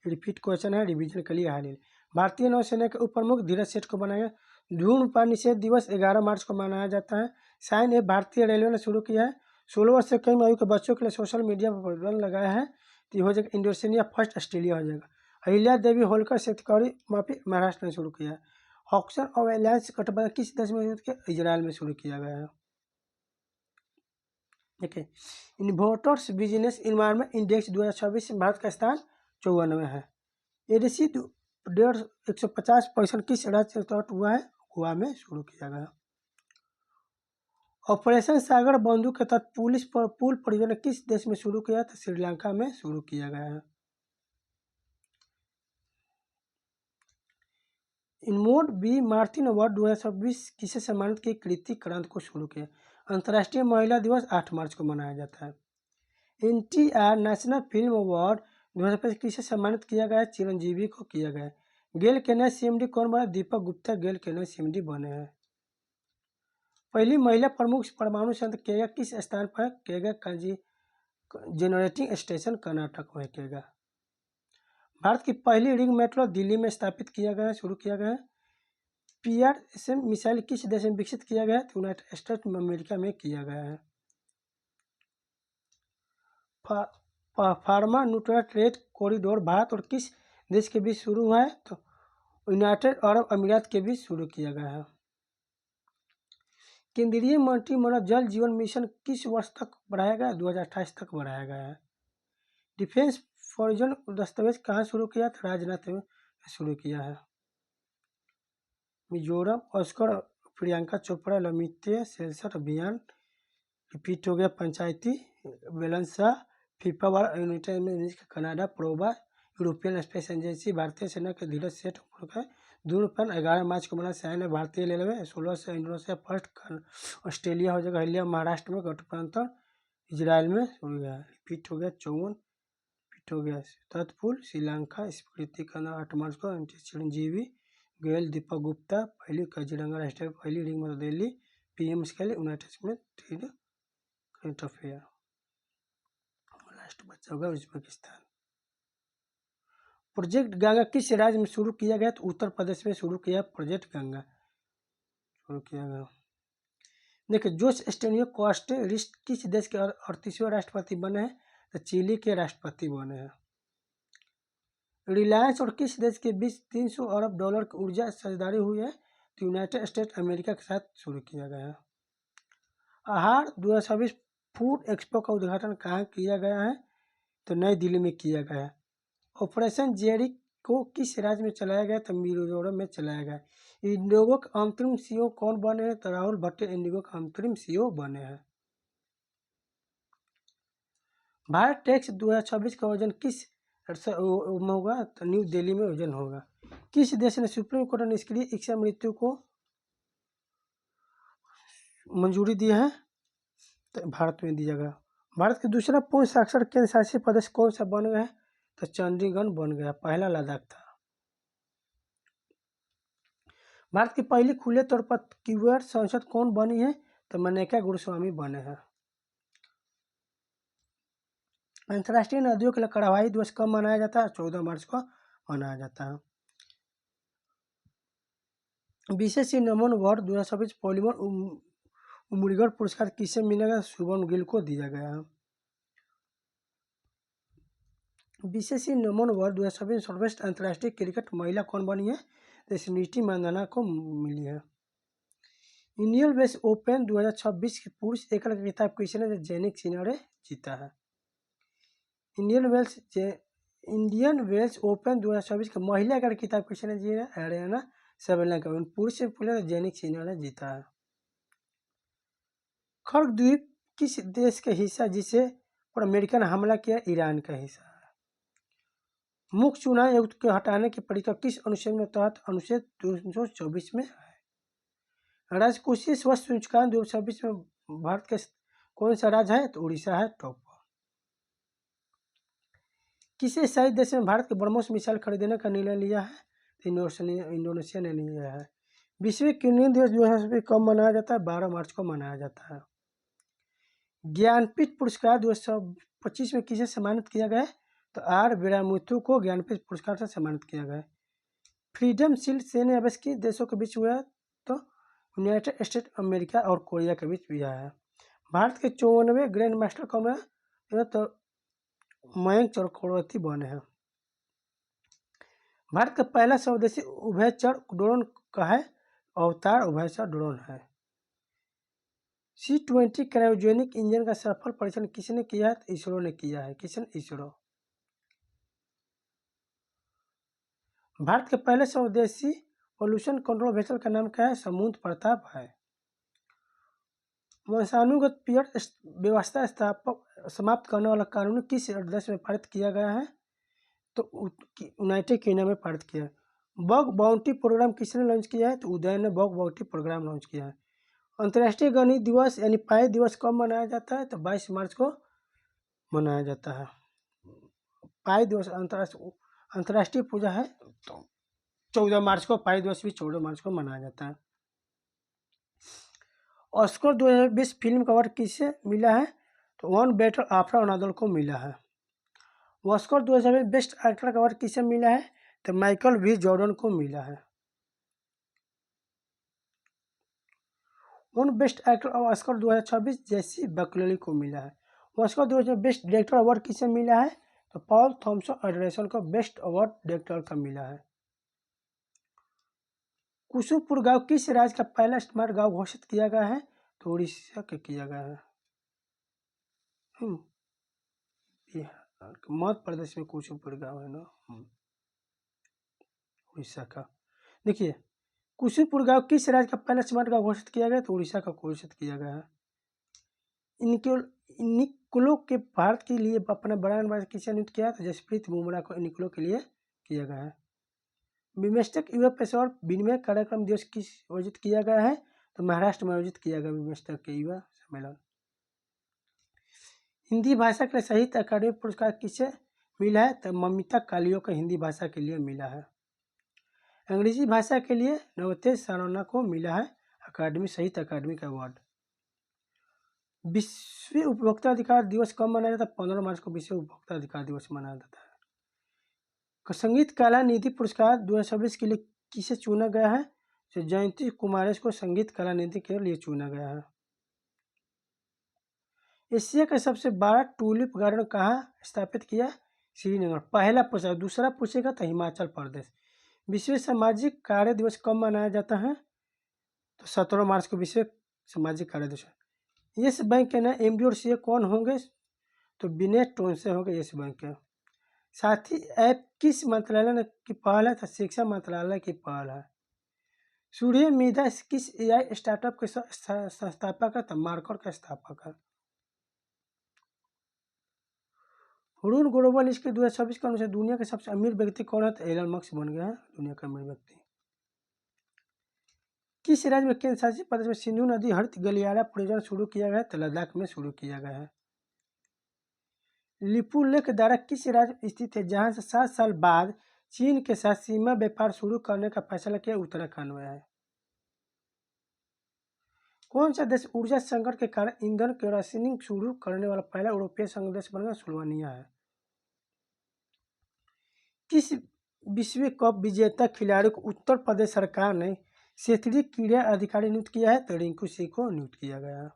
रिपीट क्वेश्चन है, रिवीजन के लिए हाल। भारतीय नौसेना के उप प्रमुख धीरज सेठ को बनाया। धूम्रपान निषेध दिवस 11 मार्च को मनाया जाता है। साइन ऐप भारतीय रेलवे ने शुरू किया है। 16 वर्ष से कम आयु के बच्चों के लिए सोशल मीडिया पर प्रतिबंध लगाया है। तो हो जाएगा इंडोनेशिया फर्स्ट, ऑस्ट्रेलिया हो जाएगा। अहिल्या देवी होलकर शेतकारी माफी महाराष्ट्र ने शुरू किया है। ऑक्शन ऑफ अलायंस गठबंधन किस देश में शुरू किया? इजराइल में शुरू किया गया है। देखिए, इन्वर्टर्स बिजनेस इन्वायरमेंट इंडेक्स 2026 में भारत का स्थान 54 है। एडीसी 150% किस राज्य से स्टार्ट हुआ है? गोवा में शुरू किया गया। ऑपरेशन सागर बंदूक के तहत पुल परियोजना किस देश में शुरू किया? तो श्रीलंका में शुरू किया गया है। इनमोड बी मार्टिन अवार्ड 2026 किसे सम्मानित की? कृति क्रांत को शुरू किया। अंतर्राष्ट्रीय महिला दिवस 8 मार्च को मनाया जाता है। एनटीआर नेशनल फिल्म अवार्ड 2025 किसे सम्मानित किया गया? चिरंजीवी को किया गया। गेल के नए सीएमडी कौन बना? दीपक गुप्ता गेल के नए सीएमडी बने हैं। पहली महिला प्रमुख परमाणु संयंत्र केगा किस स्थान पर है? केगा कांजी जनरेटिंग स्टेशन कर्नाटक में केगा। भारत की पहली रिंग मेट्रो दिल्ली में स्थापित किया गया, शुरू किया गया। पीआरएसएम मिसाइल किस देश में विकसित किया गया? तो यूनाइटेड स्टेट अमेरिका में किया गया है। Pharma neutral trade corridor Bharat और किस देश के बीच शुरू हुआ है? तो यूनाइटेड अरब अमीरात के बीच शुरू किया गया है। केंद्रीय मंत्रिमंडल जल जीवन मिशन किस वर्ष तक बढ़ाया गया? 2028 तक बढ़ाया गया है। डिफेंस फॉर्जन दस्तावेज कहाँ शुरू किया? तो राजनाथ में शुरू किया है। मिजोरम ऑस्कर प्रियंका चोपड़ा लमिते सेंसर अभियान रिपीट हो गया। पंचायती वेलंसा FIFA world United Canada Proba European space agency भारतीय सेना के धीरज सेठ है। धूम्रपान 11 मार्च को मना सैन्य भारतीय रेलवे 16 से इंडोनेशिया फर्स्ट, ऑस्ट्रेलिया हो जाएगा। अहिल्या महाराष्ट्र में गठबंधन इजराइल में हो गया। रिपीट हो गया 54 रिपीट हो गया। तत्पुल श्रीलंका स्मृति करना 8 मार्च को। चिरंजीवी गोयल दीपक गुप्ता पहली काजीरंगा राष्ट्रीय पहली रिंग में दिल्ली पीएम के लिए यूनाइटेड में करंट अफेयर। लास्ट बच्चा होगा उज्बेकिस्तान। प्रोजेक्ट गंगा किस राज्य में शुरू किया गया? तो उत्तर प्रदेश में शुरू किया प्रोजेक्ट गंगा शुरू किया गया। देखिए, जोस स्टेनियो कोस्टे रिस्ट किस देश के 38वें राष्ट्रपति बने हैं? तो चिली के राष्ट्रपति बने हैं। रिलायंस और किस देश के बीच 300 अरब डॉलर की ऊर्जा साझेदारी हुई है? तो यूनाइटेड स्टेट अमेरिका के साथ शुरू किया गया है। आहार 2026 फूड एक्सपो का उद्घाटन कहाँ किया गया है? तो नई दिल्ली में किया गया है। ऑपरेशन जेरी को किस राज्य में चलाया गया? तो मिजोरम में चलाया गया। इंडिगो के अंतरिम सीईओ कौन बने हैं? तो राहुल भट्टे इंडिगो के अंतरिम सीईओ बने हैं। भारत टैक्स 2026 का आयोजन किस में होगा? तो न्यू दिल्ली में आयोजन होगा। किस देश ने सुप्रीम कोर्ट ने निष्क्रिय इच्छा मृत्यु को मंजूरी दी है? तो भारत में दिया गया। भारत के दूसरा पूर्ण साक्षर केंद्र शासित प्रदेश कौन सा बन गया? तो चंडीगढ़ बन गया। पहला लद्दाख था। भारत की पहली खुले तौर पर क्यूआर संसद कौन बनी है? तो मनेका गुरुस्वामी बने हैं। अंतर्राष्ट्रीय नदियों के लिए कड़वाई दिवस कब मनाया जाता है? 14 मार्च को मनाया जाता है। बीसीसी नमन अवार्ड 2026 पॉलीमर उमरीगढ़ पुरस्कार किसे मिलेगा? शुभम गिल को दिया गया। बीसीसी नमन अवार्ड 2026 सर्वश्रेष्ठ अंतर्राष्ट्रीय क्रिकेट महिला कौन बनी है? तो स्मृति मंदाना को मिली है। इंडियन वेल्स ओपन 2026 के पुरुष एकल का खिताब किसने? जैनिक सिन्हा ने जीता है। इंडियन वेल्स ओपन 2026 का महिला एकल खिताब किसने जीता? हरियाणा सबेला का। पुरुष से पहले जैनिक सिन्हा ने जीता है। खर्ग द्वीप किस देश का हिस्सा जिसे पर अमेरिकन हमला किया? ईरान का हिस्सा है। मुख्य चुनाव आयुक्त के हटाने की प्रक्रिया किस अनुच्छेद में तहत? अनुच्छेद 224 में है। राजकोषीय स्वास्थ्य सूचकांक 2026 में भारत का कौन सा राज्य है? तो उड़ीसा है टॉप। किस एशियाई देश में भारत के ब्रह्मोस मिसाइल खरीदने का निर्णय लिया है? तो इंडोनेशिया ने लिया है। विश्व किडनी दिवस 2026 कब मनाया जाता है? 12 मार्च को मनाया जाता है। ज्ञानपीठ पुरस्कार 2025 में किसे सम्मानित किया गया? तो आर वीरामुथु को ज्ञानपीठ पुरस्कार से सम्मानित किया गया। फ्रीडम शील्ड सैन्य अभ्यास किस देशों के बीच हुआ? तो यूनाइटेड स्टेट अमेरिका और कोरिया के बीच हुआ है। भारत के 54वें ग्रैंड मास्टर कौन है? तो मयंक चक्रवर्ती बने हैं। भारत का पहला स्वदेशी उभयचर ड्रोन का है? अवतार उभयचर ड्रोन है। C-20 क्रायोजेनिक इंजन का सफल परीक्षण किसने किया है? इसरो ने किया है। किसने? इसरो। भारत के पहले स्वदेशी पोल्यूशन कंट्रोल वेसल का नाम क्या है? समुद्र प्रताप है। वंशानुगत पीयर व्यवस्था समाप्त करने वाला कानून किस देश में पारित किया गया है? तो यूनाइटेड किंगडम में पारित किया है। बग बाउंटी प्रोग्राम किसने लॉन्च किया है? तो उदय ने बग बाउंटी प्रोग्राम लॉन्च किया है। अंतर्राष्ट्रीय गणित दिवस यानी पाई दिवस कब मनाया जाता है? तो 22 मार्च को मनाया जाता है। पाई दिवस अंतर्राष्ट्रीय पूजा है, तो 14 मार्च को पाई दिवस भी 14 मार्च को मनाया जाता है। ऑस्कर 2020 फिल्म का अवार्ड किसे मिला है? तो वन बेटर आफ्टर अनदर को मिला है। ऑस्कर 2020 बेस्ट एक्टर का अवार्ड किसे मिला है? तो माइकल वी जॉर्डन को मिला है। वन बेस्ट एक्टर ऑस्कर 2026 जेसी बकलेली को मिला है। ऑस्कर 2020 बेस्ट डायरेक्टर अवार्ड किसे मिला है? तो पॉल थॉमसन एंडरसन को बेस्ट अवार्ड डायरेक्टर का मिला है। कुसुमपुर गांव किस राज्य का पहला स्मार्ट गांव घोषित किया गया है? तो उड़ीसा के किया गया है। बिहार मध्य प्रदेश में कुसुमपुर गांव है ना, उड़ीसा का। देखिए, कुसुमपुर गांव किस राज्य का पहला स्मार्ट गांव घोषित किया गया? तो उड़ीसा का घोषित किया गया है। निकोलो के भारत के लिए अपना ब्रांड किसे नियुक्त किया? तो जसप्रीत बुमराह को निकोलो के लिए किया गया है। बिम्स्टेक युवा पेशेवर विनिमय कार्यक्रम दिवस किस आयोजित किया गया है? तो महाराष्ट्र में आयोजित किया गया बिम्स्टेक के युवा सम्मेलन। हिंदी भाषा के लिए साहित्य अकादमी पुरस्कार किसे मिला है? तो ममिता कालियो को हिंदी भाषा के लिए मिला है। अंग्रेजी भाषा के लिए नवतेज सारोना को मिला है साहित्य अकादमी का अवार्ड। विश्व उपभोक्ता अधिकार दिवस कब मनाया जाता है? 15 मार्च को विश्व उपभोक्ता अधिकार दिवस मनाया जाता है। संगीत कला निधि पुरस्कार 2026 के लिए किसे चुना गया है? तो जयंती कुमारेश को संगीत कला निधि के लिए चुना गया है। एशिया का सबसे बड़ा टूलिप गार्डन कहाँ स्थापित किया? श्रीनगर। पहला पूछा, दूसरा पूछेगा तो हिमाचल प्रदेश। विश्व सामाजिक कार्य दिवस कब मनाया जाता है? तो 17 मार्च को विश्व सामाजिक कार्य दिवस। यस बैंक के ना MD और CEO कौन होंगे? तो विनय टोनसे होंगे यस बैंक के। साथी ऐप किस मंत्रालय की पहल है? तो शिक्षा मंत्रालय की पहल है। सूर्य मेधा किस AI स्टार्टअप के संस्थापक है? तो मार्कर का स्थापक है। हुरून ग्लोबल इसके 2026 के अनुसार दुनिया के सबसे अमीर व्यक्ति कौन है? तो एलन मस्क बन गया है दुनिया का अमीर व्यक्ति। किस राज्य में केंद्र शासित प्रदेश में सिंधु नदी हरित गलियारा परियोजना शुरू किया गया है? तो लद्दाख में शुरू किया गया है। लिपुलेख दारा किस राज्य में स्थित है जहां से 7 साल बाद चीन के साथ सीमा व्यापार शुरू करने का फैसला किया? उत्तराखंड में है। कौन सा देश ऊर्जा संकट के कारण ईंधन की राशनिंग शुरू करने वाला पहला यूरोपीय संघ देश बन गया? स्लोवानिया है। किस विश्व कप विजेता खिलाड़ी को उत्तर प्रदेश सरकार ने क्षेत्रीय क्रीड़ा अधिकारी नियुक्त किया है, तो रिंकू सिंह को नियुक्त किया गया है।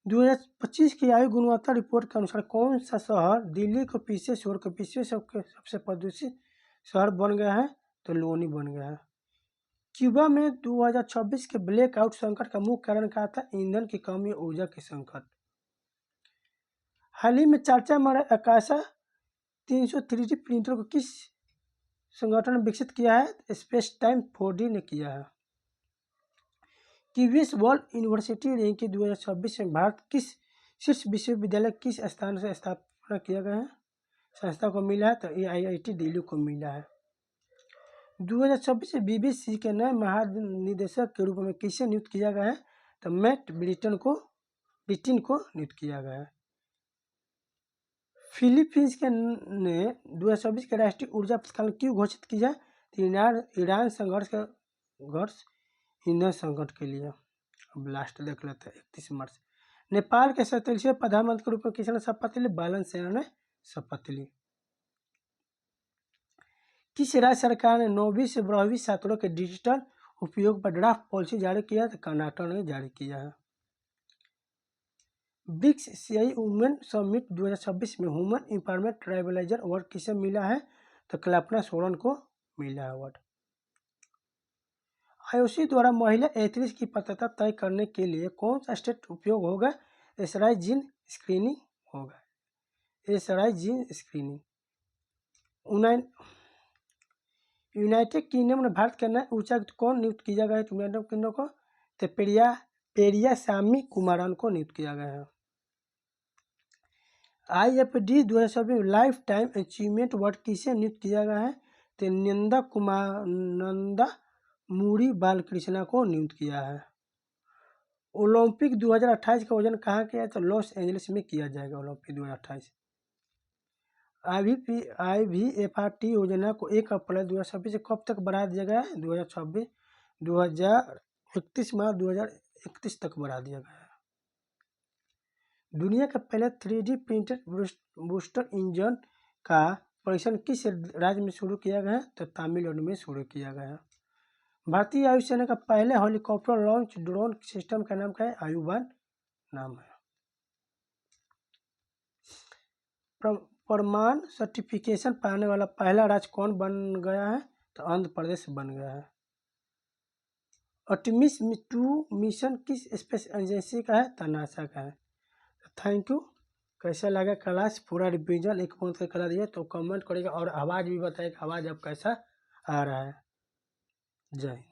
2025 की आयु गुणवत्ता रिपोर्ट के अनुसार कौन सा शहर दिल्ली को पीछे छोड़कर विश्व सबसे प्रदूषित शहर बन गया है, तो लोनी बन गया है। क्यूबा में 2026 के ब्लैकआउट संकट का मुख्य कारण क्या था, ईंधन की कमी और ऊर्जा की संकट। हाल ही में चर्चा में आकाशा 300 3D प्रिंटर को किस संगठन ने विकसित किया है, स्पेस टाइम 4D ने किया है। कीवीएस वर्ल्ड यूनिवर्सिटी रैंकिंग 2026 में भारत किस शीर्ष विश्वविद्यालय किस स्थान से स्थापना किया गया है, संस्था को मिला है, तो IIT दिल्ली को मिला है। 2026 में BBC के नए महानिदेशक के रूप में किसे नियुक्त किया गया है, तो मैट ब्रिटन को नियुक्त किया गया है। फिलीपींस के ने 2024 के राष्ट्रीय ऊर्जा पुरस्कार क्यों घोषित किया, तो ईरान संघर्ष ईंधन संकट के लिए। अब लास्ट देख लेते हैं 31 मार्च। नेपाल के 47वें प्रधानमंत्री के रूप में किसने शपथ ली, बालन सेना ने शपथ ली। किस राज्य सरकार ने 9वीं से 12वीं छात्रों के डिजिटल उपयोग पर ड्राफ्ट पॉलिसी जारी किया, तो कर्नाटक ने जारी किया है। ब्रिक्स एशियाई वुमेन समिट 2026 में वुमेन एम्पावरमेंट ट्राइबलाइजर अवार्ड किसे मिला है, तो कल्पना सोरेन को मिला है अवार्ड। IOC द्वारा महिला एथलीट की पात्रता तय करने के लिए कौन सा स्टेट उपयोग होगा, एसआरआई जीन स्क्रीनिंग होगा, SRI gene screening. United kingdom में भारत के नए उच्चायुक्त कौन नियुक्त किया गया है, यूनाइटेड किंगडम को, तो पेरियासामी कुमारन को नियुक्त किया गया है। IFD 2024 में लाइफ टाइम अचीवमेंट अवार्ड किसे नियुक्त किया गया है, तो नंदा मूरी बालकृष्णा को नियुक्त किया है। ओलंपिक 2028 का आयोजन कहाँ किया है, तो लॉस एंजलिस में किया जाएगा ओलंपिक 2028। IVFRT योजना को 1 अप्रैल 2026 से कब तक बढ़ा दिया गया है, 2031 मार्च 2031 तक बढ़ा दिया गया है। दुनिया का पहला 3D प्रिंटेड बूस्टर इंजन का परीक्षण किस राज्य में शुरू किया गया है, तो तमिलनाडु में शुरू किया गया है। भारतीय वायुसेना का पहले हेलीकॉप्टर लॉन्च ड्रोन सिस्टम का नाम क्या है, आयुवान नाम है। प्रमाण सर्टिफिकेशन पाने वाला पहला राज्य कौन बन गया है, तो आंध्र प्रदेश बन गया है। आर्टेमिस 2 मिशन किस स्पेस एजेंसी का है, तो नासा का है। Thank you. कैसा लगा क्लास, पूरा रिवीजन एक मंथ का करा दिया, तो कमेंट करिएगा और आवाज़ भी बताइएगा आवाज़ अब कैसा आ रहा है। जय हिंद।